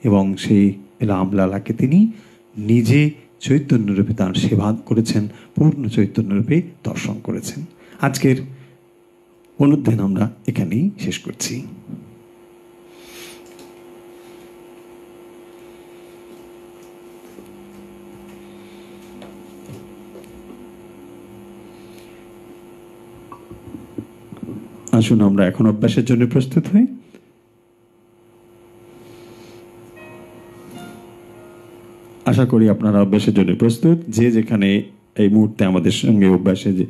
A: এবং সেই রামলালাকে তিনি নিজে চৈতন্যরূপে তাঁর সেবা করেছেন, পূর্ণ চৈতন্যরূপে দর্শন করেছেন। আজকের অনুধ্যান আমরা এখানেই শেষ করছি। আসুন আমরা এখন অভ্যাসের জন্য প্রস্তুত হই। আশা করি আপনারা অভ্যাসের জন্য প্রস্তুত। যে যেখানে এই মুহূর্তে আমাদের সঙ্গে অভ্যাসে যে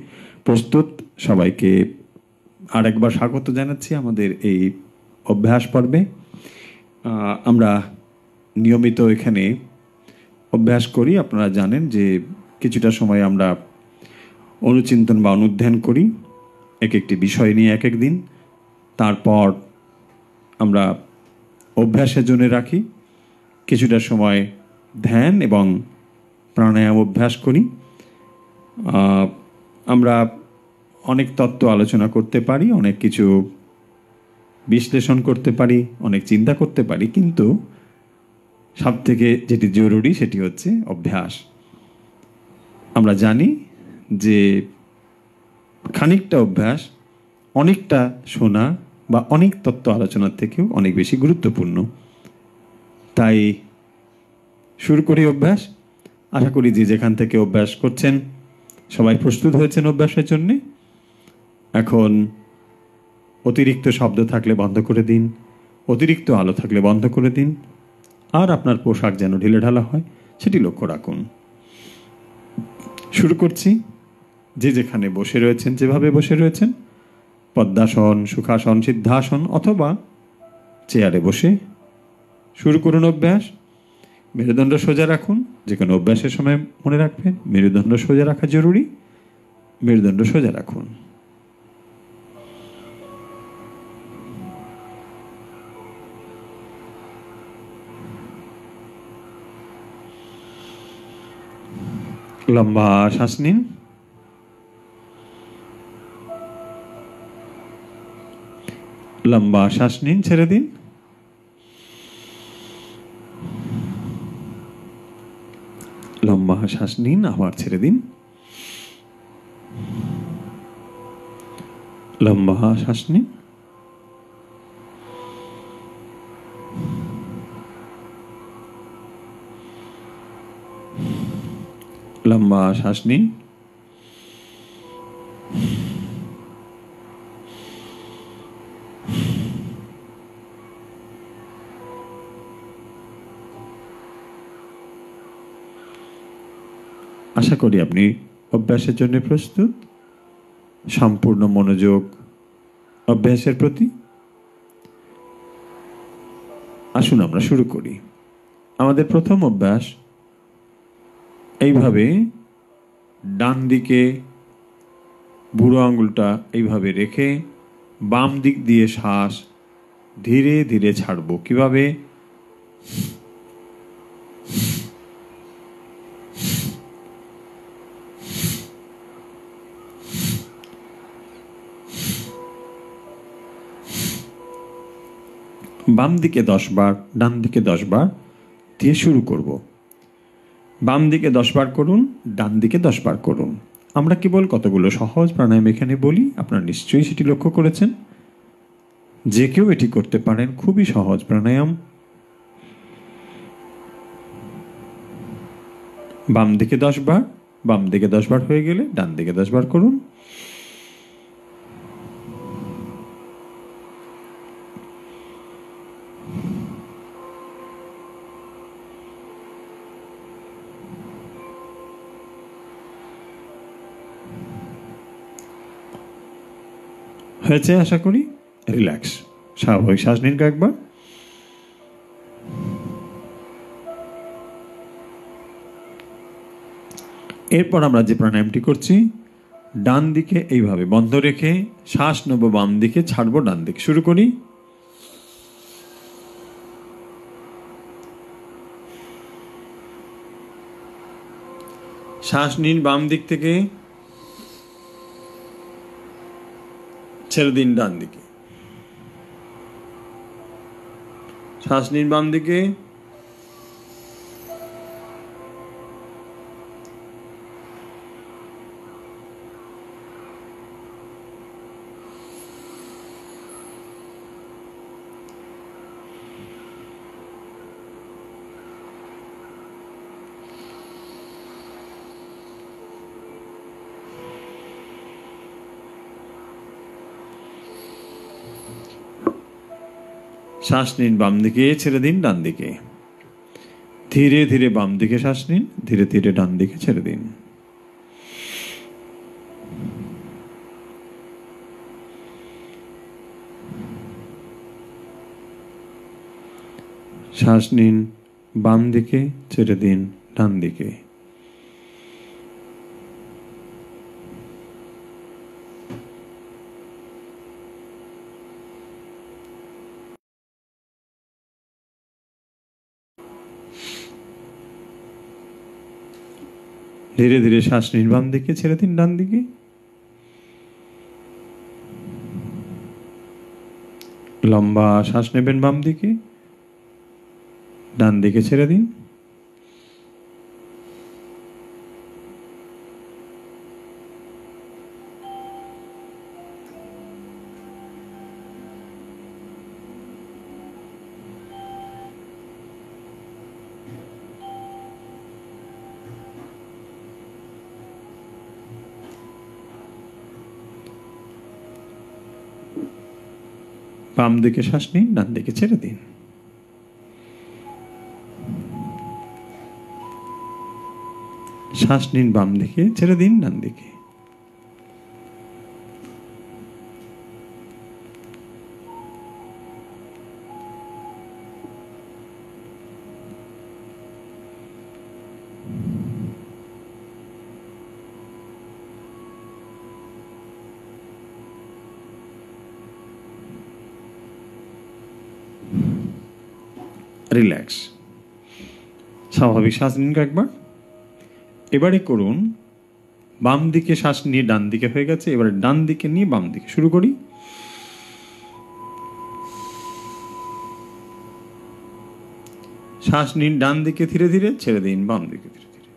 A: প্রস্তুত, সবাইকে আরেকবার স্বাগত জানাচ্ছি আমাদের এই অভ্যাস পর্বে। আমরা নিয়মিত এখানে অভ্যাস করি। আপনারা জানেন যে কিছুটা সময় আমরা অনুচিন্তন বা অনুধ্যান করি এক একটি বিষয় নিয়ে এক এক দিন। তারপর আমরা অভ্যাসের জন্য রাখি কিছুটা সময় ধ্যান এবং প্রাণায়াম অভ্যাস করি। আমরা অনেক তত্ত্ব আলোচনা করতে পারি, অনেক কিছু বিশ্লেষণ করতে পারি, অনেক চিন্তা করতে পারি, কিন্তু সব থেকে যেটি জরুরি সেটি হচ্ছে অভ্যাস। আমরা জানি যে খানিকটা অভ্যাস অনেকটা শোনা বা অনেক তত্ত্ব আলোচনার থেকেও অনেক বেশি গুরুত্বপূর্ণ। তাই শুরু করি অভ্যাস। আশা করি যে যেখান থেকে অভ্যাস করছেন সবাই প্রস্তুত হয়েছেন অভ্যাসের জন্যে। এখন অতিরিক্ত শব্দ থাকলে বন্ধ করে দিন, অতিরিক্ত আলো থাকলে বন্ধ করে দিন, আর আপনার পোশাক যেন ঢিলেঢালা হয় সেটি লক্ষ্য রাখুন। শুরু করছি। যে যেখানে বসে রয়েছেন, যেভাবে বসে রয়েছেন, পদ্মাসন, সুখাসন, সিদ্ধাসন অথবা চেয়ারে বসে শুরু করুন অভ্যাস। মেরুদণ্ড সোজা রাখুন। যে কোনো অভ্যাসের সময় মনে রাখবেন মেরুদণ্ড সোজা রাখা জরুরি। মেরুদণ্ড সোজা রাখুন। লম্বা শ্বাস নিন। লম্বা শ্বাস নিন, ছেড়ে দিন। লম্বা শ্বাস নিন, আবার ছেড়ে দিন। লম্বা শ্বাস নিন। লম্বা শ্বাস নিন। আশা করি আপনি অভ্যাসের জন্য প্রস্তুত। সম্পূর্ণ মনোযোগ অভ্যাসের প্রতি। আসুন আমরা শুরু করি। আমাদের প্রথম অভ্যাস, এইভাবে ডান দিকে বুড়ো আঙুলটা এইভাবে রেখে বাম দিক দিয়ে শ্বাস ধীরে ধীরে ছাড়ব। কিভাবে? বাম দিকে 10 বার, ডান দিকে 10 বার দিয়ে শুরু করব। বাম দিকে 10 বার করুন, ডান দিকে 10 বার করুন। আমরা কেবল কতগুলো সহজ প্রাণায়াম এখানে বলি, আপনারা নিশ্চয়ই সেটি লক্ষ্য করেছেন। যে কেউ এটি করতে পারেন, খুবই সহজ প্রাণায়াম। বাম দিকে 10 বার, বাম দিকে 10 বার হয়ে গেলে ডান দিকে 10 বার করুন। হয়েছে আশা করি। রিল্যাক্স, স্বাভাবিক শ্বাস নিন কয়েকবার। এরপর আমরা যে প্রাণায়ামটি করছি, ডান দিকে এইভাবে বন্ধ রেখে শ্বাস নেব বাম দিকে, ছাড়বো ডান দিকে। শুরু করি। শ্বাস নিন বাম দিক থেকে, ছেড়ে দিন ডান দিকে। শ্বাস নিন বাম দিকে, শ্বাস নিন বাম দিকে, ছেড়ে দিন ডান দিকে। ধীরে ধীরে বাম দিকে শ্বাস নিন, ধীরে ধীরে ডান দিকে ছেড়ে দিন। শ্বাস নিন বাম দিকে, ছেড়ে দিন ডান দিকে। ধীরে ধীরে শ্বাস নিন বাম দিকে, ছেড়ে দিন ডান দিকে। লম্বা শ্বাস নেবেন বাম দিকে, ডান দিকে ছেড়ে দিন। বাম দিকে শ্বাস নিন, ডান দিকে ছেড়ে দিন। শ্বাস নিন বাম দিকে, ছেড়ে দিন ডান দিকে। রিল্যাক্স। স্বাভাবিক শ্বাস নিন কয়েকবার। এবারে করুন বাম দিকে শ্বাস নিয়ে ডান দিকে হয়ে গেছে, এবারে ডান দিকে নিয়ে বাম দিকে শুরু করি। শ্বাস নিন ডান দিকে ধীরে ধীরে, ছেড়ে দিন বাম দিকে ধীরে ধীরে।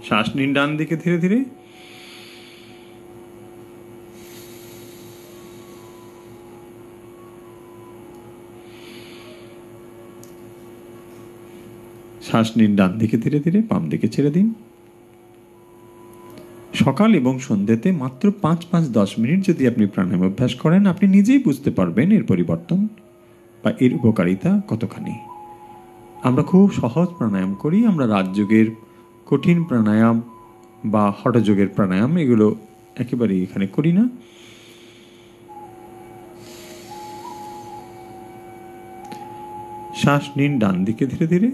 A: শ্বাস নিন ডান দিকে ধীরে ধীরে, শ্বাস নিন ডান দিকে ধীরে ধীরে, বাম দিকে ছেড়ে দিন। সকাল এবং সন্ধ্যেতে মাত্র 5-10 মিনিট যদি আপনি প্রাণায়াম অভ্যাস করেন, আপনি নিজেই বুঝতে পারবেন এর পরিবর্তন বা এর উপকারিতা কতখানি। আমরা খুব সহজ প্রাণায়াম করি, আমরা রাজযোগের কঠিন প্রাণায়াম বা হঠযোগের প্রাণায়াম এগুলো একেবারেই এখানে করি না। শ্বাস নিন ডান দিকে ধীরে ধীরে,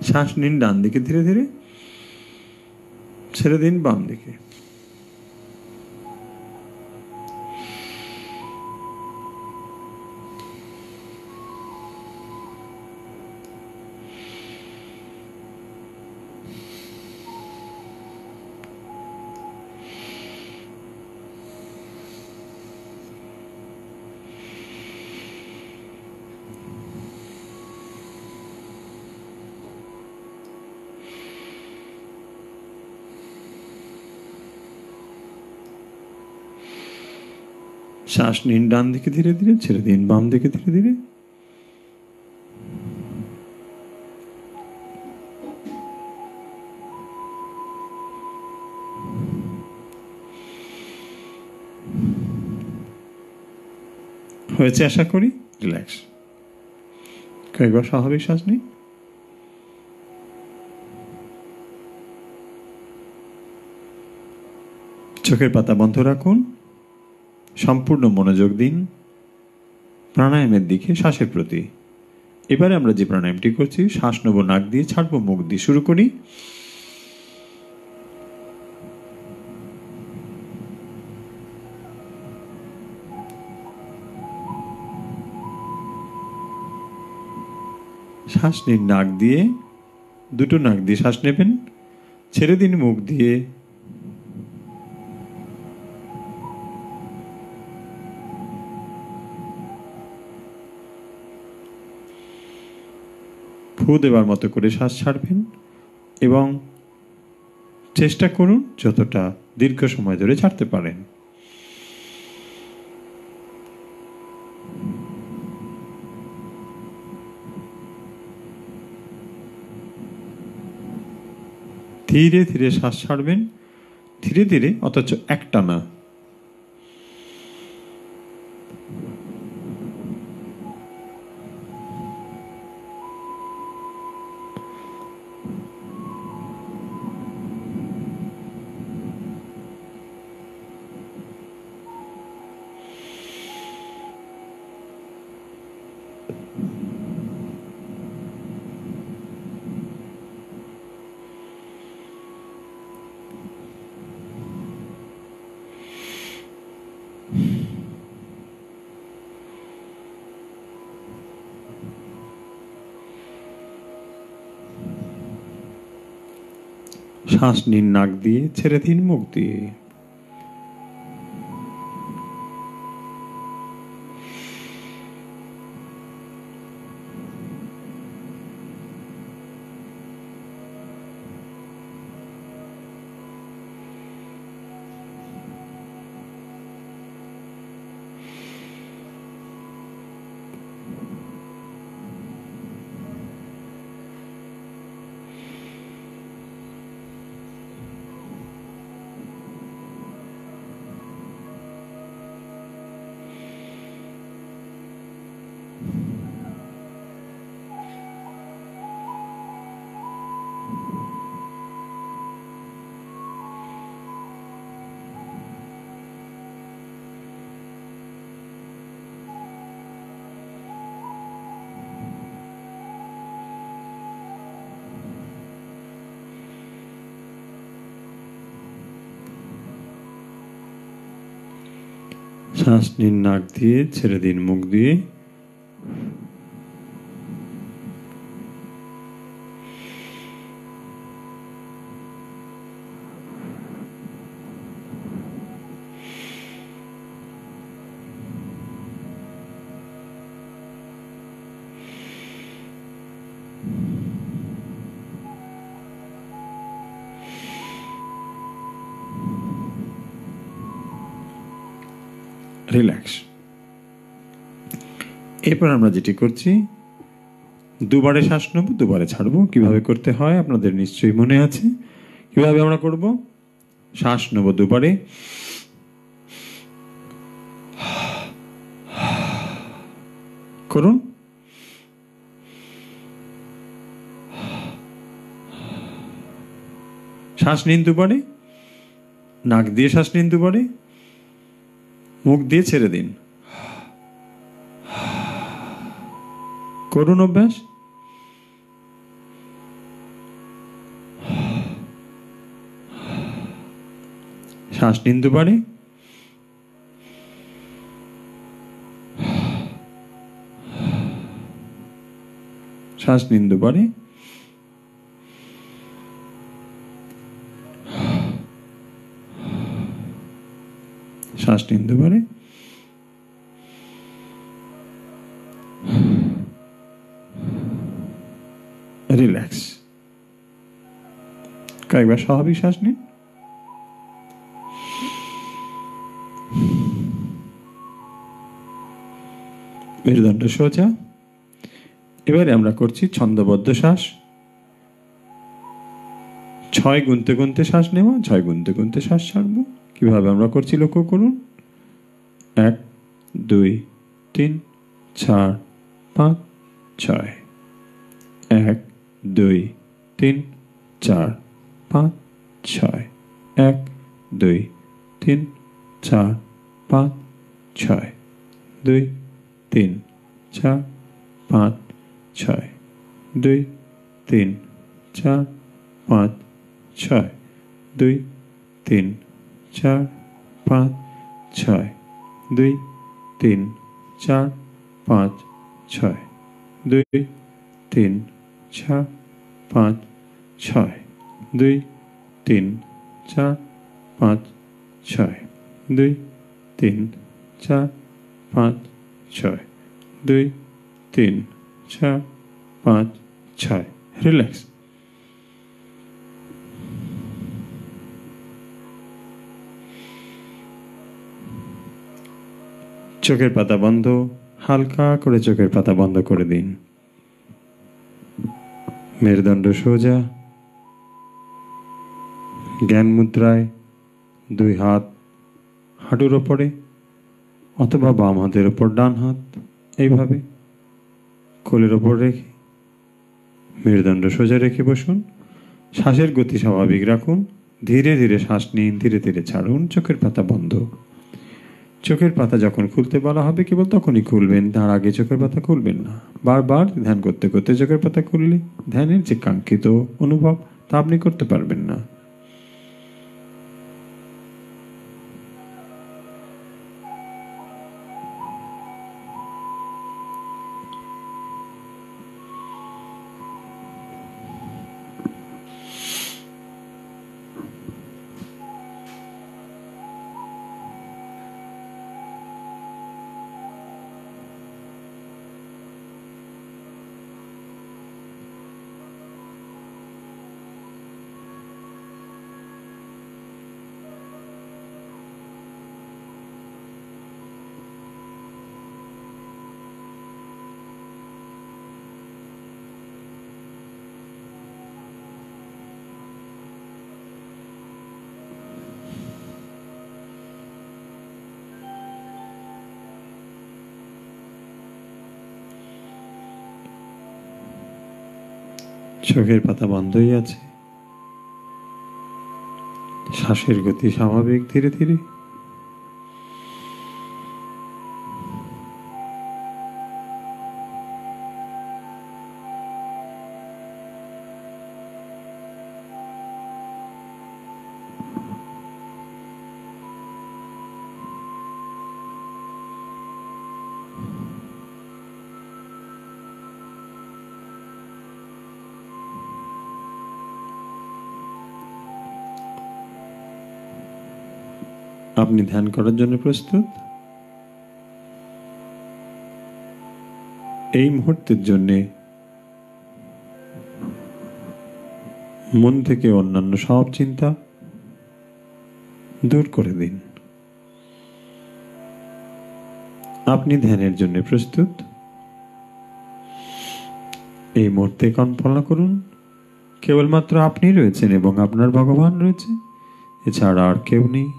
A: শ্বাস নিন ডান দিকে ধীরে ধীরে, ছেড়ে দিন বাম দিকে। শ্বাস নিন ডান দিকে ধীরে ধীরে, ছেড়ে দিন বাম দিকে ধীরে ধীরে। হয়েছে আশা করি। রিল্যাক্স। কয়েকবার স্বাভাবিক শ্বাস নিন। চোখের পাতা বন্ধ রাখুন, সম্পূর্ণ মনোযোগ দিন প্রাণায়ামের দিকে, শ্বাসের প্রতি। এবারে আমরা যে প্রাণায়ামটি করছি, শ্বাস নেব নাক দিয়ে, ছাড়বো মুখ দিয়ে। শুরু করি। শ্বাস নিন নাক দিয়ে, দুটো নাক দিয়ে শ্বাস নেবেন, ছেড়ে দিন মুখ দিয়ে। ফু দেবার মতো করে শ্বাস ছাড়বেন এবং চেষ্টা করুন যতটা দীর্ঘ সময় ধরে ছাড়তে পারেন। ধীরে ধীরে শ্বাস ছাড়বেন, ধীরে ধীরে, অথচ একটানা। শ্বাস নিন নাক দিয়ে, ছেড়ে দিন মুখ দিয়ে। শ্বাস নিন নাক দিয়ে, ছেড়ে দিন মুখ দিয়ে। রিল্যাক্স। এরপর আমরা যেটি করছি, দুবারে শ্বাস নেব, দুবারে ছাড়বো। কিভাবে করতে হয় আপনাদের নিশ্চয়ই মনে আছে। কিভাবে আমরা করব? শ্বাস নেব দুবারে, করুন। শ্বাস নিন দুবারে, নাক দিয়ে শ্বাস নিন দুবারে, মুখ দিয়ে ছেড়ে দিন। করুন অভ্যাস। শ্বাস নিন দুবারে, শ্বাস নিন দুবারে, শ্বাস নিন দুবারে, রিল্যাক্স। কয়েকবার স্বাভাবিক শ্বাস নিন। মেরুদণ্ড সোজা। এবারে আমরা করছি ছন্দবদ্ধ শ্বাস। 6 গুনতে গুনতে শ্বাস নেব, 6 গুনতে গুনতে শ্বাস ছাড়বো। কিভাবে আমরা করছি লক্ষ্য করুন। 1 2 3 4 5 6। 1 2 3 4 5 6। 1 2 3 4 5 6। 2 3 4 5 6। 2 3 4 5 6। 2 3 4 5 6। 2 3 4 5 6। 2 3 4 5 6। 2 3 4 5 6। 2 3 4 5 6। 2 3 4 5 6। রিল্যাক্স। চোখের পাতা বন্ধ, হালকা করে চোখের পাতা বন্ধ করে দিন। মেরুদণ্ড সোজা। জ্ঞান মুদ্রায় দুই হাত হাঁটুর ওপরে অথবা বাম হাতের ওপর ডান হাত এইভাবে কোলের ওপর রেখে মেরুদণ্ড সোজা রেখে বসুন। শ্বাসের গতি স্বাভাবিক রাখুন। ধীরে ধীরে শ্বাস নিন, ধীরে ধীরে ছাড়ুন। চোখের পাতা বন্ধ। চোখের পাতা যখন খুলতে বলা হবে কেবল তখনই খুলবেন, তার আগে চোখের পাতা খুলবেন না। বারবার ধ্যান করতে করতে চোখের পাতা খুললে ধ্যানের যে কাঙ্ক্ষিত অনুভব তা আপনি করতে পারবেন না। চোখের পাতা বন্ধই আছে। শ্বাসের গতি স্বাভাবিক। ধীরে ধীরে আপনি ধ্যান করার জন্য প্রস্তুত? এই মুহূর্তের জন্যে মন থেকে অন্যান্য সব চিন্তা দূর করে দিন। আপনি ধ্যানের জন্য প্রস্তুত? এই মুহূর্তে কল্পনা করুন কেবলমাত্র আপনি রয়েছেন এবং আপনার ভগবান রয়েছে, এছাড়া আর কেউ নেই,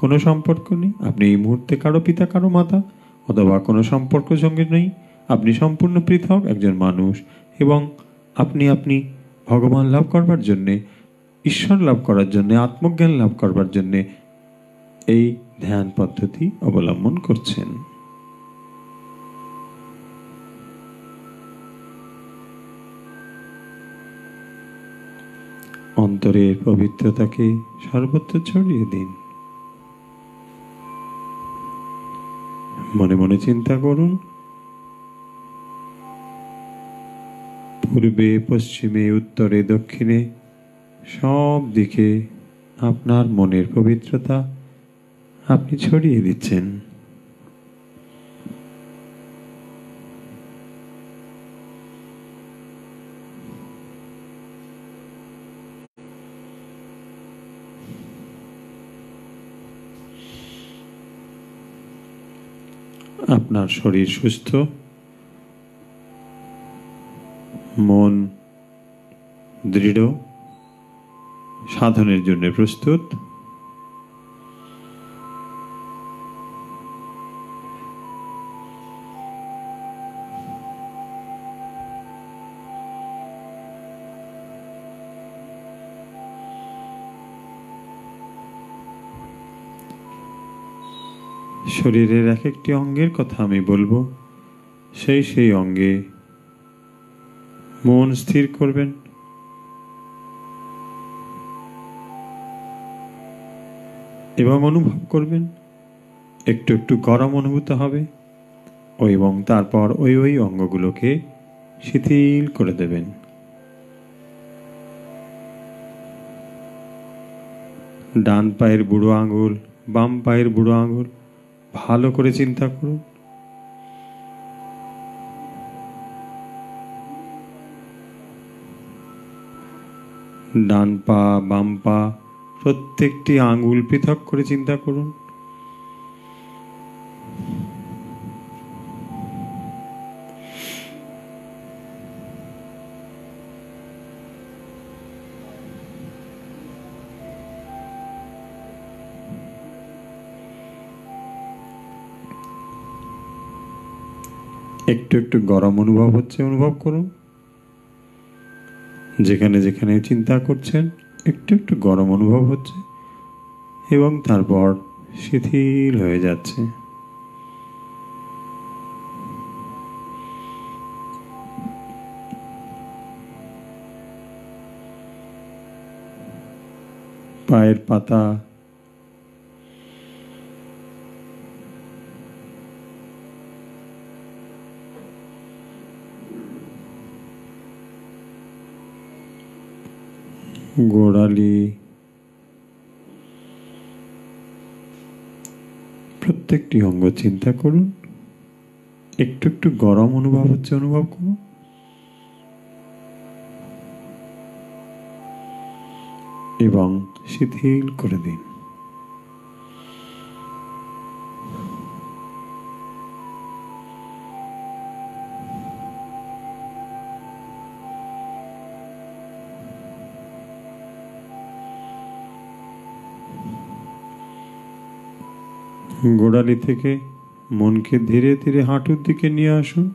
A: কোনো সম্পর্ক নেই। আপনি এই মুহূর্তে কারো পিতা, কারো মাতা অথবা কোনো সম্পর্ক সঙ্গে নেই। আপনি সম্পূর্ণ পৃথক একজন মানুষ এবং আপনি ভগবান লাভ করবার জন্যে, ঈশ্বর লাভ করার জন্যে, আত্মজ্ঞান লাভ করবার জন্যে এই ধ্যান পদ্ধতি অবলম্বন করছেন। অন্তরের পবিত্রতাকে সর্বত্র ছড়িয়ে দিন। মনে মনে চিন্তা করুন, পূর্বে, পশ্চিমে, উত্তরে, দক্ষিণে সব দিকে আপনার মনের পবিত্রতা আপনি ছড়িয়ে দিচ্ছেন। আপনার শরীর সুস্থ, মন দৃঢ়, সাধনের জন্য প্রস্তুত। শরীরের এক একটি অঙ্গের কথা আমি বলবো, সেই অঙ্গে মন স্থির করবেন। এবং অনুভব করবেন একটু একটু গরম অনুভূত হবে এবং তারপর ওই অঙ্গগুলোকে শিথিল করে দেবেন। ডান পায়ের বুড়ো আঙুল, বাম পায়ের বুড়ো আঙুল ভালো করে চিন্তা করুন। ডান পা, বাম পা প্রত্যেকটি আঙ্গুল পৃথক করে চিন্তা করুন। একটু একটু গরম অনুভব হচ্ছে, অনুভব করুন। যেখানে যেখানে চিন্তা করছেন একটু একটু গরম অনুভব হচ্ছে এবং তারপর শিথিল হয়ে যাচ্ছে। পায়ের পাতা, গোড়ালি, প্রত্যেকটি অঙ্গ চিন্তা করুন। একটু একটু গরম অনুভব হচ্ছে, অনুভব করুন এবং শিথিল করে দিন। গোড়ালি থেকে মনকে ধীরে ধীরে হাঁটুর দিকে নিয়ে আসুন।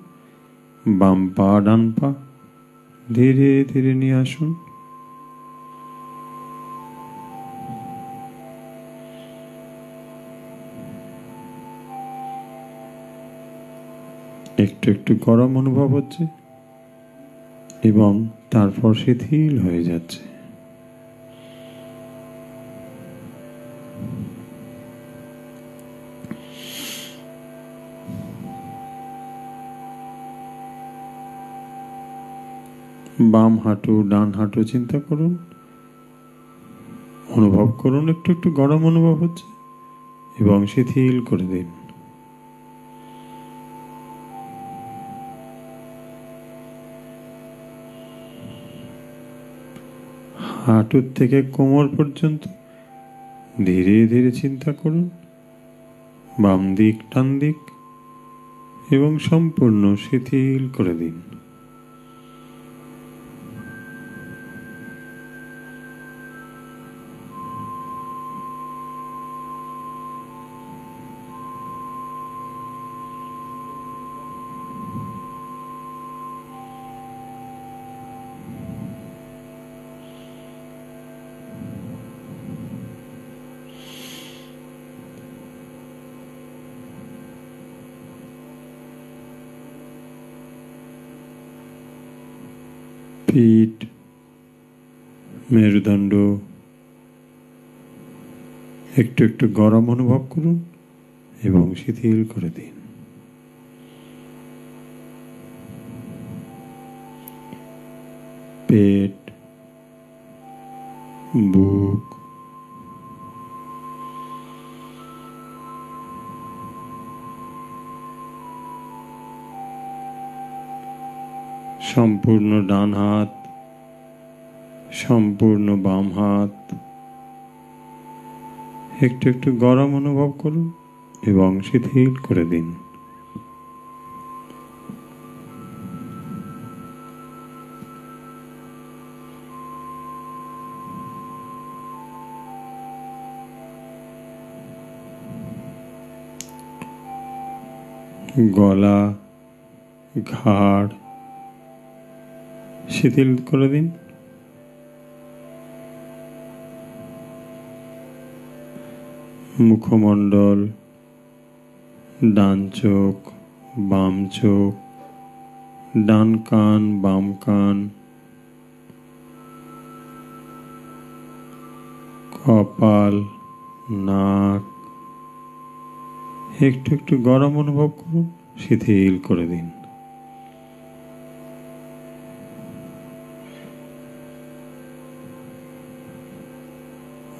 A: বাম পা ডান পা ধীরে ধীরে নিয়ে আসুন। একটু একটু গরম অনুভব হচ্ছে এবং তারপর শিথিল হয়ে যাচ্ছে। বাম হাঁটু ডান হাঁটু চিন্তা করুন, অনুভব করুন একটু একটু গরম অনুভব হচ্ছে এবং শিথিল করে দিন। হাঁটুর থেকে কোমর পর্যন্ত ধীরে ধীরে চিন্তা করুন, বাম দিক ডান দিক, এবং সম্পূর্ণ শিথিল করে দিন। পিঠ, মেরুদণ্ড একটু একটু গরম অনুভব করুন এবং শিথিল করে দিন। পেট, বুক, সম্পূর্ণ ডান হাত, সম্পূর্ণ বাম হাত একটু একটু গরম অনুভব করুন এবং শিথিল করে দিন। গলা, ঘাড় শিথিল করে দিন। মুখমণ্ডল, ডান চোখ, বাম চোখ, ডান কান, বাম কান, কপাল, নাক একটু একটু গরম অনুভব করুন, শিথিল করে দিন।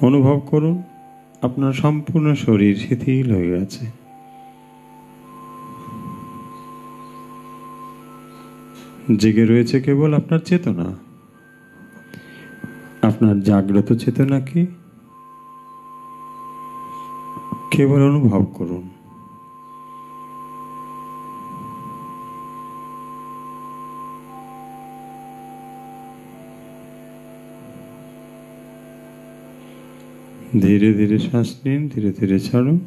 A: অনুভব করুন আপনার সম্পূর্ণ শরীর শিথিল হয়ে গেছে। জেগে রয়েছে কেবল আপনার চেতনা। আপনার জাগ্রত চেতনাকে কেবল অনুভব করুন। ধীরে ধীরে শ্বাস নিন, ধীরে ধীরে ছাড়ুন।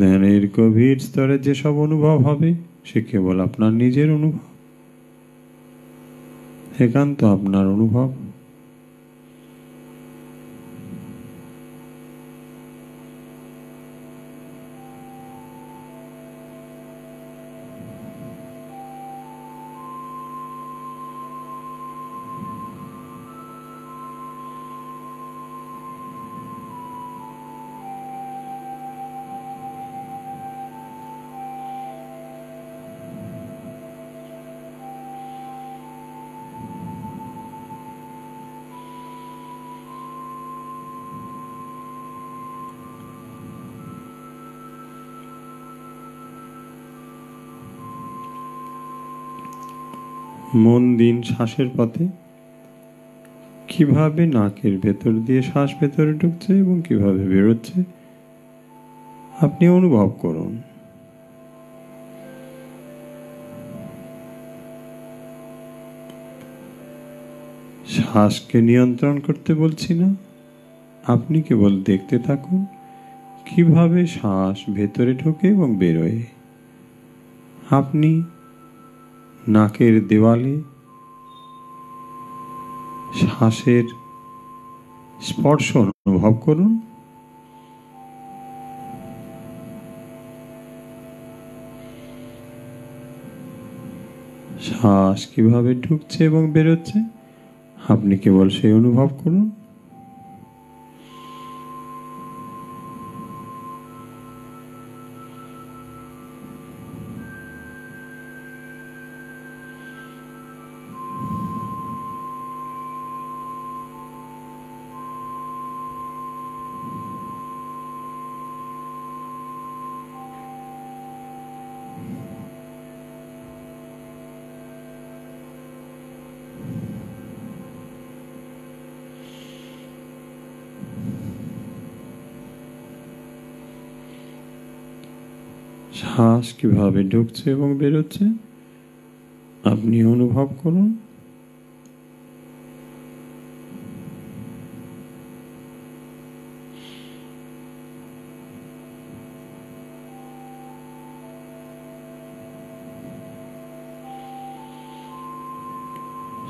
A: ধ্যানের গভীর স্তরে যেসব অনুভব হবে সে কেবল আপনার নিজের অনুভব, একান্ত আপনার অনুভব। মন দিন শ্বাসের পথে, কিভাবে নাকের ভেতর দিয়ে শ্বাস ভেতরে ঢুকছে এবং কিভাবে বেরোচ্ছে আপনি অনুভব করুন। শ্বাসকে নিয়ন্ত্রণ করতে বলছি না, আপনি কেবল দেখতে থাকুন কিভাবে শ্বাস ভেতরে ঢোকে এবং বেরোয়। আপনি নাকের দেওয়ালে শ্বাসের স্পর্শ অনুভব করুন। শ্বাস কিভাবে ঢুকছে এবং বেরোচ্ছে আপনি কেবল সেই অনুভব করুন। শ্বাস কিভাবে ঢুকছে এবং বেরোচ্ছে আপনি অনুভব করুন।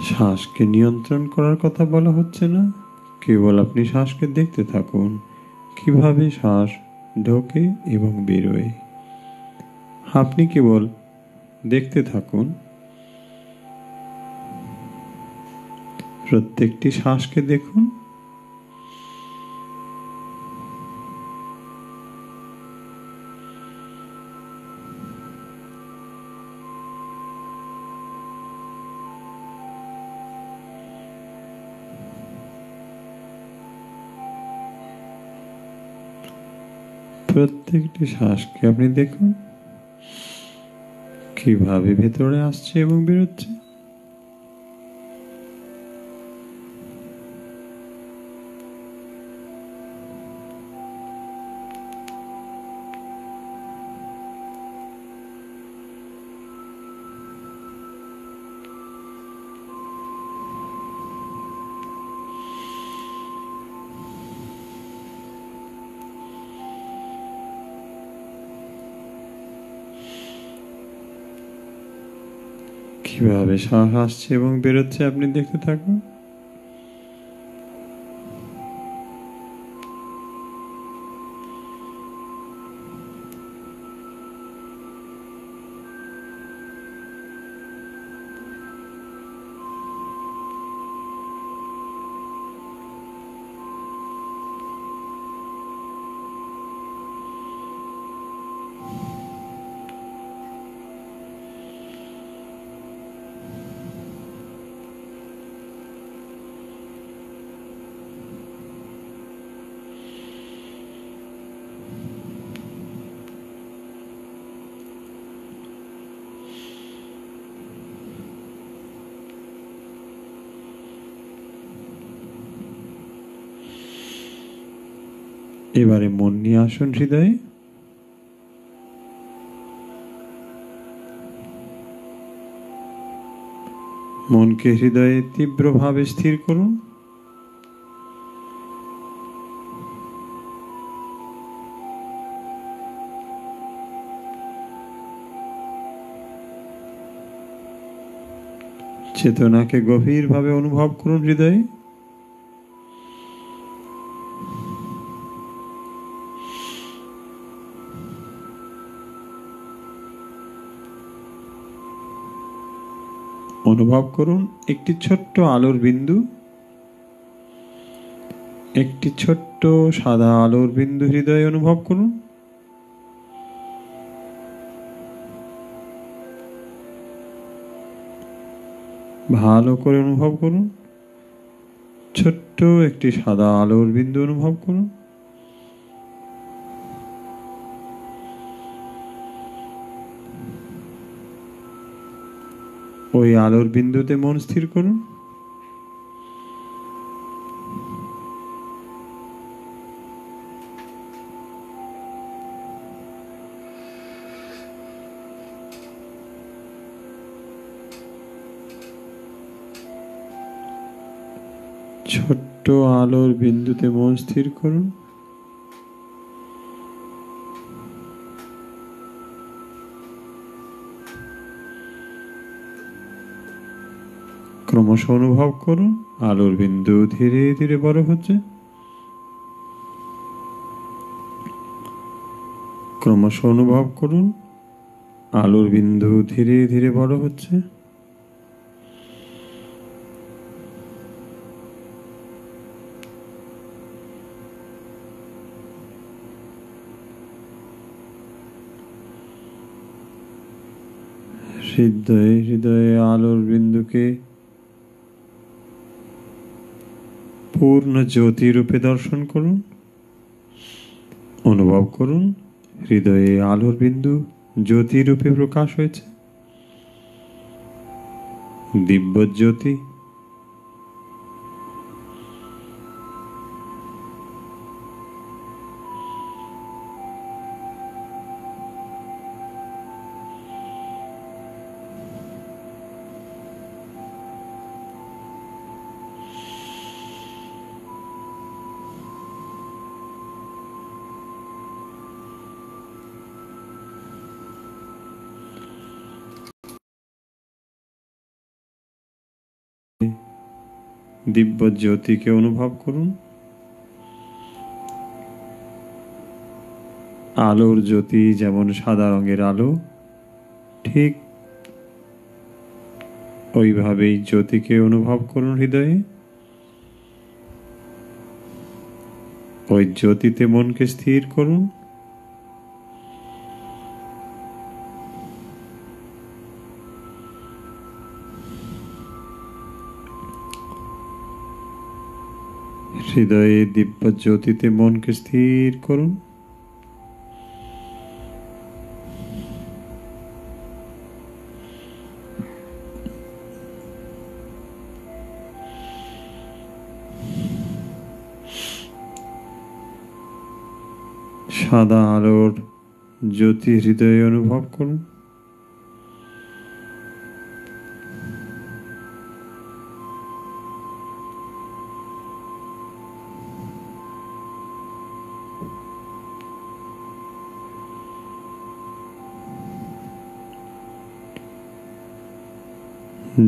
A: শ্বাসকে নিয়ন্ত্রণ করার কথা বলা হচ্ছে না, কেবল আপনি শ্বাসকে দেখতে থাকুন কিভাবে শ্বাস ঢোকে এবং বেরোয়। আপনি কেবল দেখতে থাকুন, প্রত্যেকটি শ্বাসকে দেখুন। প্রত্যেকটি শ্বাসকে আপনি দেখুন কিভাবে ভেতরে আসছে এবং বেরোচ্ছে। কিভাবে শ্বাস আসছে এবং বেরোচ্ছে আপনি দেখতে থাকুন। এবারে মন নিয়ে আসুন হৃদয়ে। মনকে হৃদয়ে তীব্রভাবে স্থির করুন। চেতনাকে গভীরভাবে অনুভব করুন হৃদয়ে। অনুভব করুন একটি ছোট্ট আলোর বিন্দু, একটি ছোট্ট সাদা আলোর বিন্দু হৃদয়ে অনুভব করুন। ভালো করে অনুভব করুন। ছোট্ট একটি সাদা আলোর বিন্দু অনুভব করুন। ওই আলোর বিন্দুতে মন স্থির করুন। ছোট্ট আলোর বিন্দুতে মন স্থির করুন। ক্রমশ অনুভব করুন আলোর বিন্দু ধীরে ধীরে বড় হচ্ছে। ক্রমশ অনুভব করুন আলোর বিন্দু ধীরে ধীরে বড় হচ্ছে। হৃদয়ে হৃদয়ে আলোর বিন্দুকে পূর্ণ জ্যোতি রূপে দর্শন করুন। অনুভব করুন হৃদয়ে আলোর বিন্দু জ্যোতি রূপে প্রকাশ হয়েছে। দিব্য জ্যোতি। দিব্য জ্যোতিকে অনুভব করুন। আলোর জ্যোতি যেমন সাদা রঙের আলো, ঠিক ওইভাবেই জ্যোতিকে অনুভব করুন হৃদয়ে। ওই জ্যোতিতে মনকে স্থির করুন। হৃদয়ে দিব্য জ্যোতিতে মনকে স্থির করুন। সাদা আলোর জ্যোতি হৃদয়ে অনুভব করুন।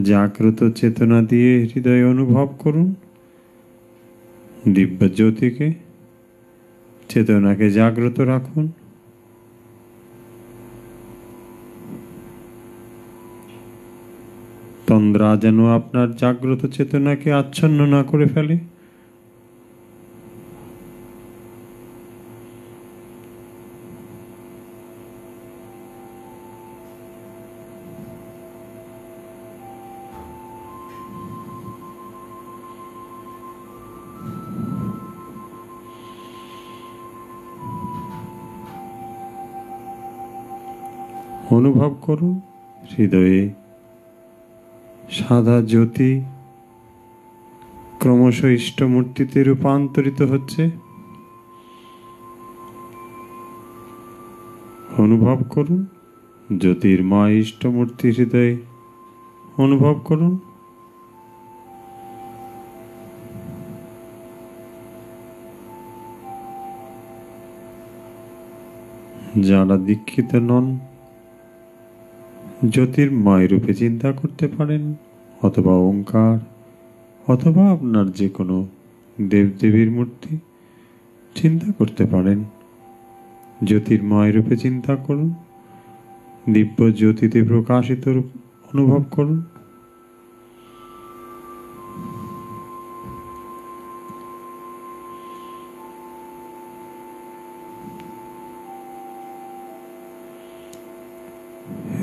A: জাগ্রত চেতনা দিয়ে হৃদয়ে অনুভব করুন দিব্য জ্যোতিকে। চেতনাকে জাগ্রত রাখুন। তন্দ্রা যেন আপনার জাগ্রত চেতনাকে আচ্ছন্ন না করে ফেলে। অনুভব করুন হৃদয়ে সাদা জ্যোতি ক্রমশ ইষ্টমূর্তিতে রূপান্তরিত হচ্ছে। অনুভব করুন জ্যোতির্ময় ইষ্টমূর্তি হৃদয়ে অনুভব করুন। যারা দীক্ষিত নন জ্যোতির্ময় রূপে চিন্তা করতে পারেন, অথবা ওঙ্কার অথবা আপনার যে কোনো দেবদেবীর মূর্তি চিন্তা করতে পারেন। জ্যোতির্ময় রূপে চিন্তা করুন, দিব্য জ্যোতিতে প্রকাশিত রূপ অনুভব করুন।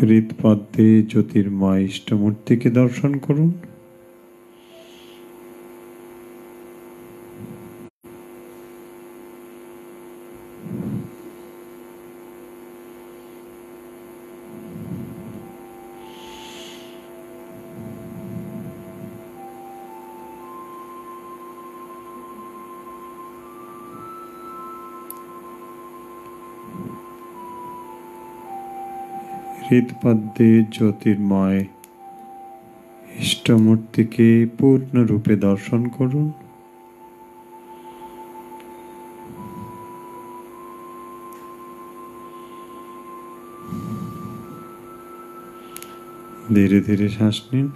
A: হৃৎপদ্মে জ্যোতির্ময় ইষ্টমূর্তিকে দর্শন করুন। হৃৎপদ্মে জ্যোতির্ময় ইষ্টমূর্তিকে পূর্ণরূপে দর্শন করুন। ধীরে ধীরে শ্বাস নিন।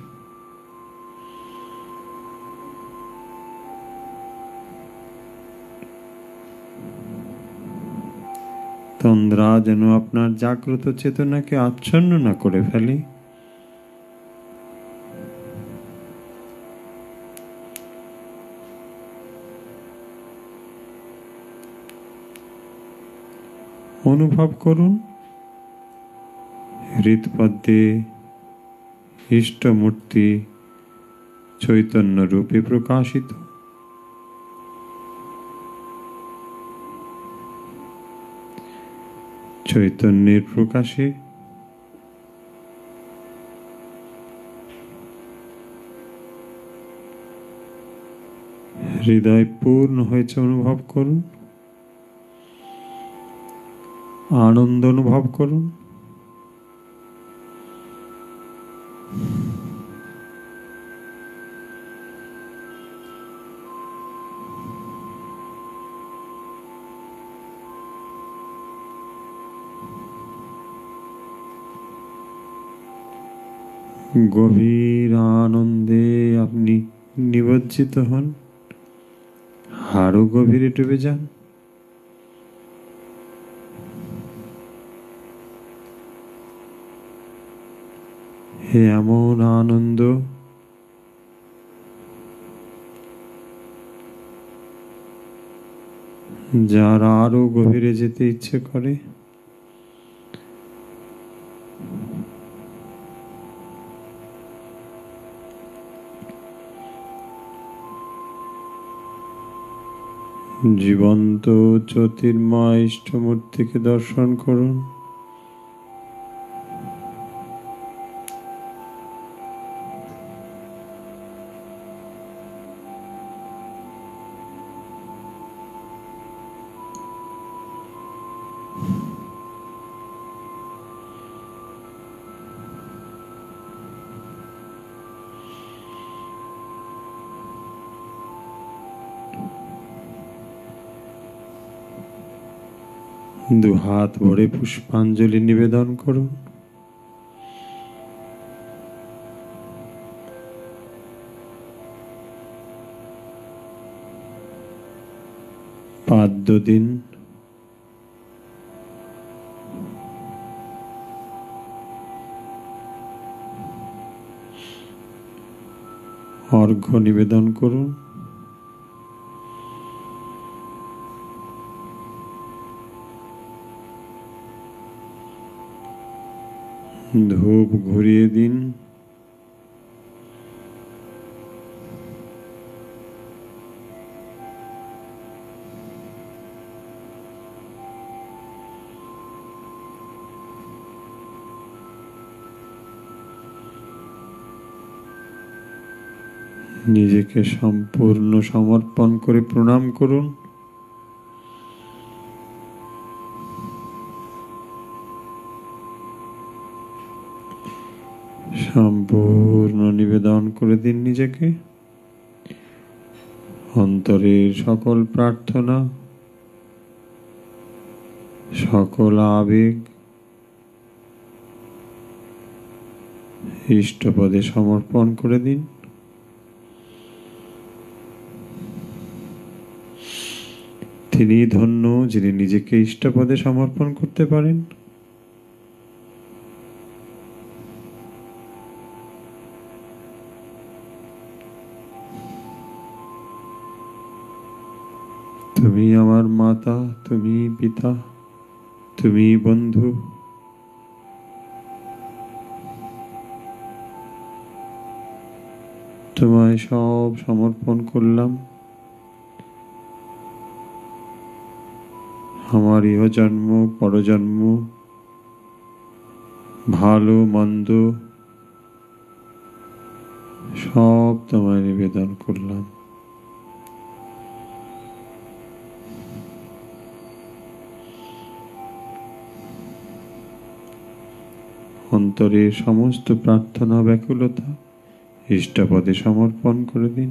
A: তন্দ্রা যেন আপনার জাগ্রত চেতনাকে আচ্ছন্ন না করে ফেলে। অনুভব করুন হৃৎপদ্মে ইষ্টমূর্তি চৈতন্য রূপে প্রকাশিত। চৈতন্যের প্রকাশে হৃদয় পূর্ণ হয়েছে অনুভব করুন, আনন্দ অনুভব করুন। গভীর আনন্দে আপনি নিমজ্জিত হন, আরো গভীরে ডুবে যান। এমন আনন্দ যার আরো গভীরে যেতে ইচ্ছে করে। জীবন্ত জ্যোতির্ময় ইষ্টমূর্তিকে দর্শন করুন। দুহাত ভরে পুষ্পাঞ্জলি নিবেদন করুন। পাদ্য দিন। অর্ঘ্য নিবেদন করুন। ধূপ ঘুরিয়ে দিন। নিজেকে সম্পূর্ণ সমর্পণ করে প্রণাম করুন। সম্পূর্ণ নিবেদন করে দিন নিজেকে। অন্তরের সকল প্রার্থনা, সকল আবেগ ইষ্টপদে সমর্পণ করে দিন। তিনি ধন্য যিনি নিজেকে ইষ্টপদে সমর্পণ করতে পারেন। তুমি আমার মাতা, তুমি পিতা, তুমি বন্ধু। তোমায় সব সমর্পণ করলাম। আমার ইহজন্ম পরজন্ম, ভালো মন্দ সব তোমায় নিবেদন করলাম। অন্তরের সমস্ত প্রার্থনা ব্যাকুলতা ইষ্টপদে সমর্পণ করে দিন।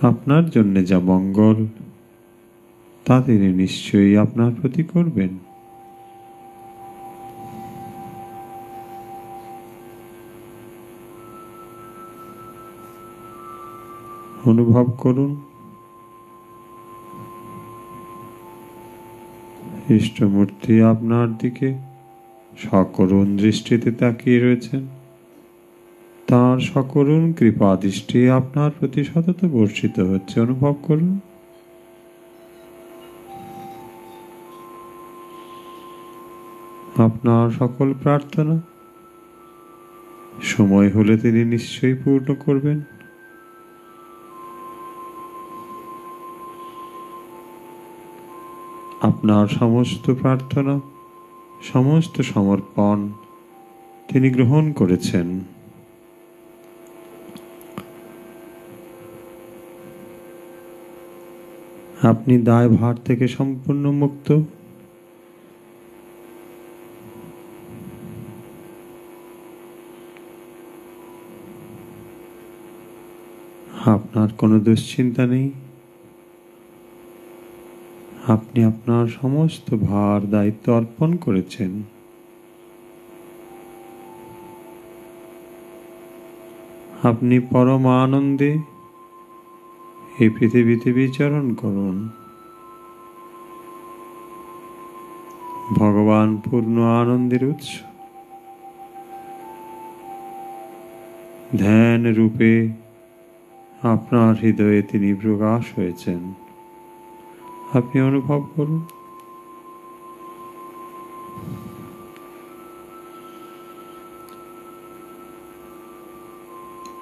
A: আপনার জন্য যা মঙ্গল তা তিনি নিশ্চয়ই আপনার প্রতি করবেন। অনুভব করুন ইষ্টমূর্তি আপনার দিকে সকরুণ দৃষ্টিতে তাকিয়ে রয়েছেন। তাঁর সকরুণ কৃপা দৃষ্টি আপনার প্রতি সতত বর্ষিত হচ্ছে। অনুভব করুন। আপনার সকল প্রার্থনা সময় হলে তিনি নিশ্চয়ই পূর্ণ করবেন। আপনার সমস্ত প্রার্থনা, সমস্ত সমর্পণ তিনি গ্রহণ করেছেন। আপনি দায়ভার থেকে সম্পূর্ণ মুক্ত। আপনার কোনো দুশ্চিন্তা নেই। আপনি আপনার সমস্ত ভার দায়িত্ব অর্পণ করেছেন। আপনি পরম আনন্দে এই পৃথিবীতে বিচরণ করুন। ভগবান পূর্ণ আনন্দের উৎস। ধ্যান রূপে আপনার হৃদয়ে তিনি প্রকাশ হয়েছেন। আপনি অনুভব করুন।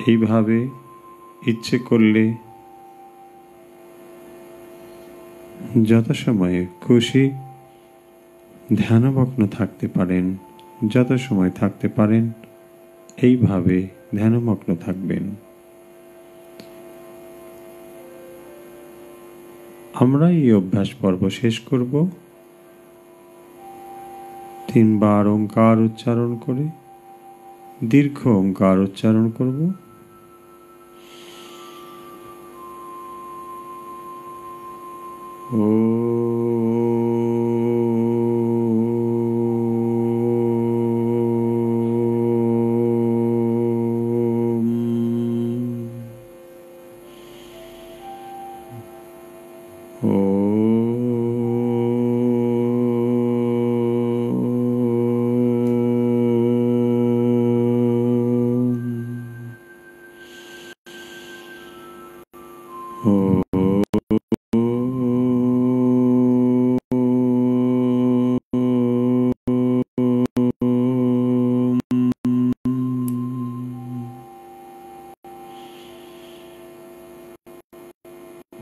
A: এইভাবে ইচ্ছে করলে যত সময় খুশি ধ্যানমগ্ন থাকতে পারেন। যত সময় থাকতে পারেন এইভাবে ধ্যানমগ্ন থাকবেন। আমরা এই অভ্যাস পর্ব শেষ করব 3 বার ওঙ্কার উচ্চারণ করে। দীর্ঘ ওঙ্কার উচ্চারণ করব।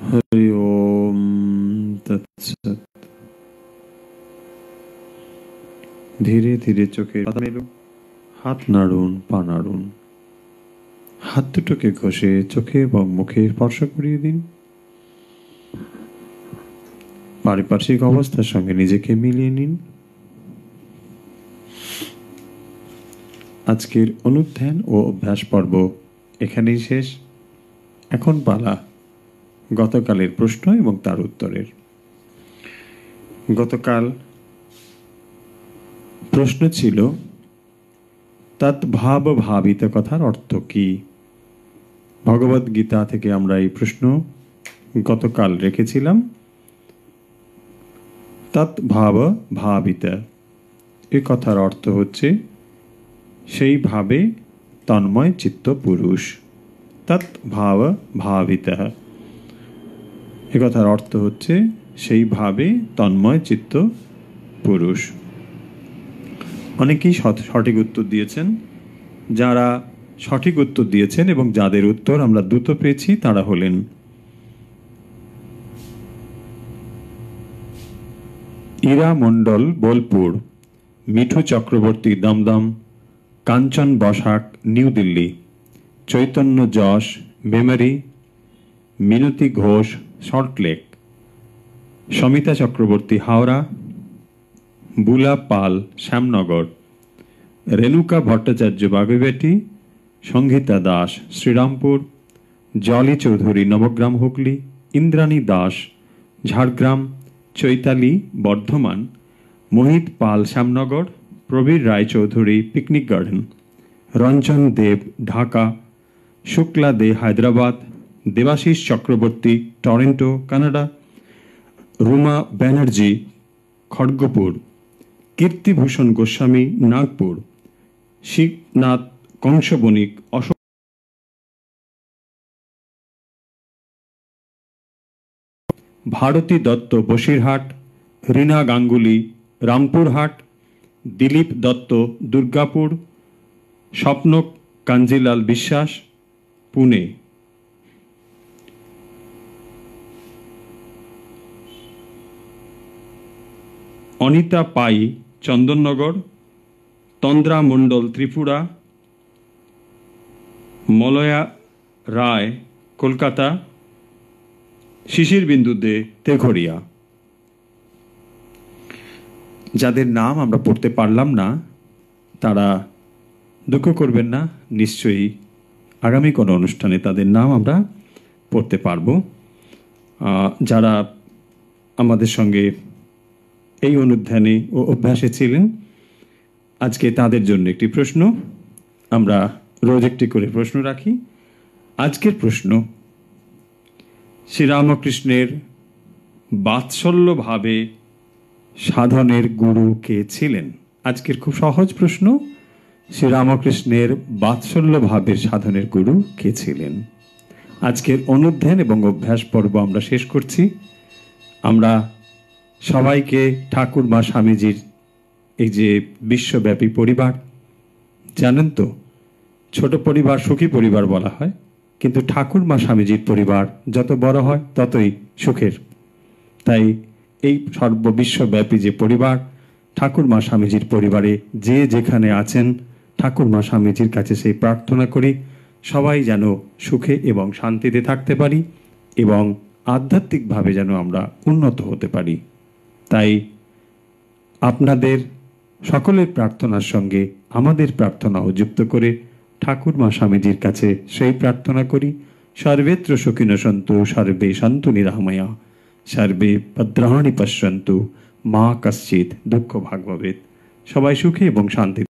A: হরি ওম তৎসৎ। ধীরে ধীরে চোখের পাতা মেলুন, হাত নাড়ুন, পা নাড়ুন। হাত দুটোকে ঘষে চোখে এবং মুখে স্পর্শ করিয়ে দিন। পারিপার্শ্বিক অবস্থার সঙ্গে নিজেকে মিলিয়ে নিন। আজকের অনুধ্যান ও অভ্যাস পর্ব এখানেই শেষ। এখন পালা গতকালের প্রশ্ন এবং তার উত্তরের। গতকাল প্রশ্ন ছিল তদ্ভাব ভাবিত কথার অর্থ কি? ভগবদ গীতা থেকে আমরা এই প্রশ্ন গতকাল রেখেছিলাম। তদ্ভাব ভাবিত এ কথার অর্থ হচ্ছে সেইভাবে তন্ময় চিত্ত পুরুষ। তদ্ভাব ভাবিত এ কথার অর্থ হচ্ছে সেইভাবে তন্ময় চিত্ত পুরুষ। অনেকেই সঠিক উত্তর দিয়েছেন। যারা সঠিক উত্তর দিয়েছেন এবং যাদের উত্তর আমরা দ্রুত পেয়েছি তারা হলেন ইরা মণ্ডল বোলপুর, মিঠু চক্রবর্তী দমদম, কাঞ্চন বসাক নিউ দিল্লি, চৈতন্য যশ মেমারি, মিনতি ঘোষ সল্টলেক, সমিতা চক্রবর্তী হাওড়া, বুলা পাল শ্যামনগর, রেণুকা ভট্টাচার্য বাগুইবেটি, সংগীতা দাস শ্রীরামপুর, জলি চৌধুরী নবগ্রাম হুগলি, ইন্দ্রাণী দাস ঝাড়গ্রাম, চৈতালি বর্ধমান, মোহিত পাল শ্যামনগর, প্রবীর রায়চৌধুরী পিকনিক গার্ডেন, রঞ্জন দেব ঢাকা, শুক্লা দে হায়দ্রাবাদ, দেবাশিস চক্রবর্তী টরেন্টো কানাডা, রুমা ব্যানার্জি খড়গপুর, কীর্তিভূষণ গোস্বামী নাগপুর, শিবনাথ কংসবণিক অশোক, ভারতী দত্ত বসিরহাট, রীনা গাঙ্গুলি রামপুরহাট, দিলীপ দত্ত দুর্গাপুর, স্বপ্ন কাঞ্জিলাল বিশ্বাস পুনে, অনিতা পাই চন্দননগর, তন্দ্রা মণ্ডল ত্রিপুরা, মলয়া রায় কলকাতা, শিশির বিন্দু দে তেঘরিয়া। যাদের নাম আমরা পড়তে পারলাম না তারা দুঃখ করবেন না, নিশ্চয়ই আগামী কোনো অনুষ্ঠানে তাদের নাম আমরা পড়তে পারব। যারা আমাদের সঙ্গে এই অনুধ্যানে ও অভ্যাসে ছিলেন, আজকে তাদের জন্য একটি প্রশ্ন। আমরা রোজ একটি করে প্রশ্ন রাখি। আজকের প্রশ্ন, শ্রীরামকৃষ্ণের বাৎসল্যভাবে সাধনের গুরু কে ছিলেন? আজকের খুব সহজ প্রশ্ন, শ্রীরামকৃষ্ণের বাৎসল্যভাবের সাধনের গুরু কে ছিলেন? আজকের অনুধ্যান এবং অভ্যাস পর্ব আমরা শেষ করছি। আমরা সবাইকে ঠাকুর মা স্বামীজির এই যে বিশ্বব্যাপী পরিবার, জানেন তো, ছোট পরিবার সুখী পরিবার বলা হয়, কিন্তু ঠাকুর মা স্বামীজির পরিবার যত বড় হয় ততই সুখের। তাই এই সর্ববিশ্বব্যাপী যে পরিবার, ঠাকুর মা স্বামীজির পরিবারে যে যেখানে আছেন, ঠাকুর মা স্বামীজির কাছে সেই প্রার্থনা করি সবাই যেন সুখে এবং শান্তিতে থাকতে পারি এবং আধ্যাত্মিকভাবে যেন আমরা উন্নত হতে পারি। তাই আপনাদের সকলের প্রার্থনার সঙ্গে আমাদের প্রার্থনাও যুক্ত করে ঠাকুর মা স্বামীজির কাছে সেই প্রার্থনা করি, সর্বেত্র সুখিনো সন্তু সর্বে সন্তু নিরাময়া, সর্বে ভদ্রাণি পশ্যন্তু মা কশ্চিৎ দুঃখ ভাগ ভবেৎ। সবাই সুখে এবং শান্তি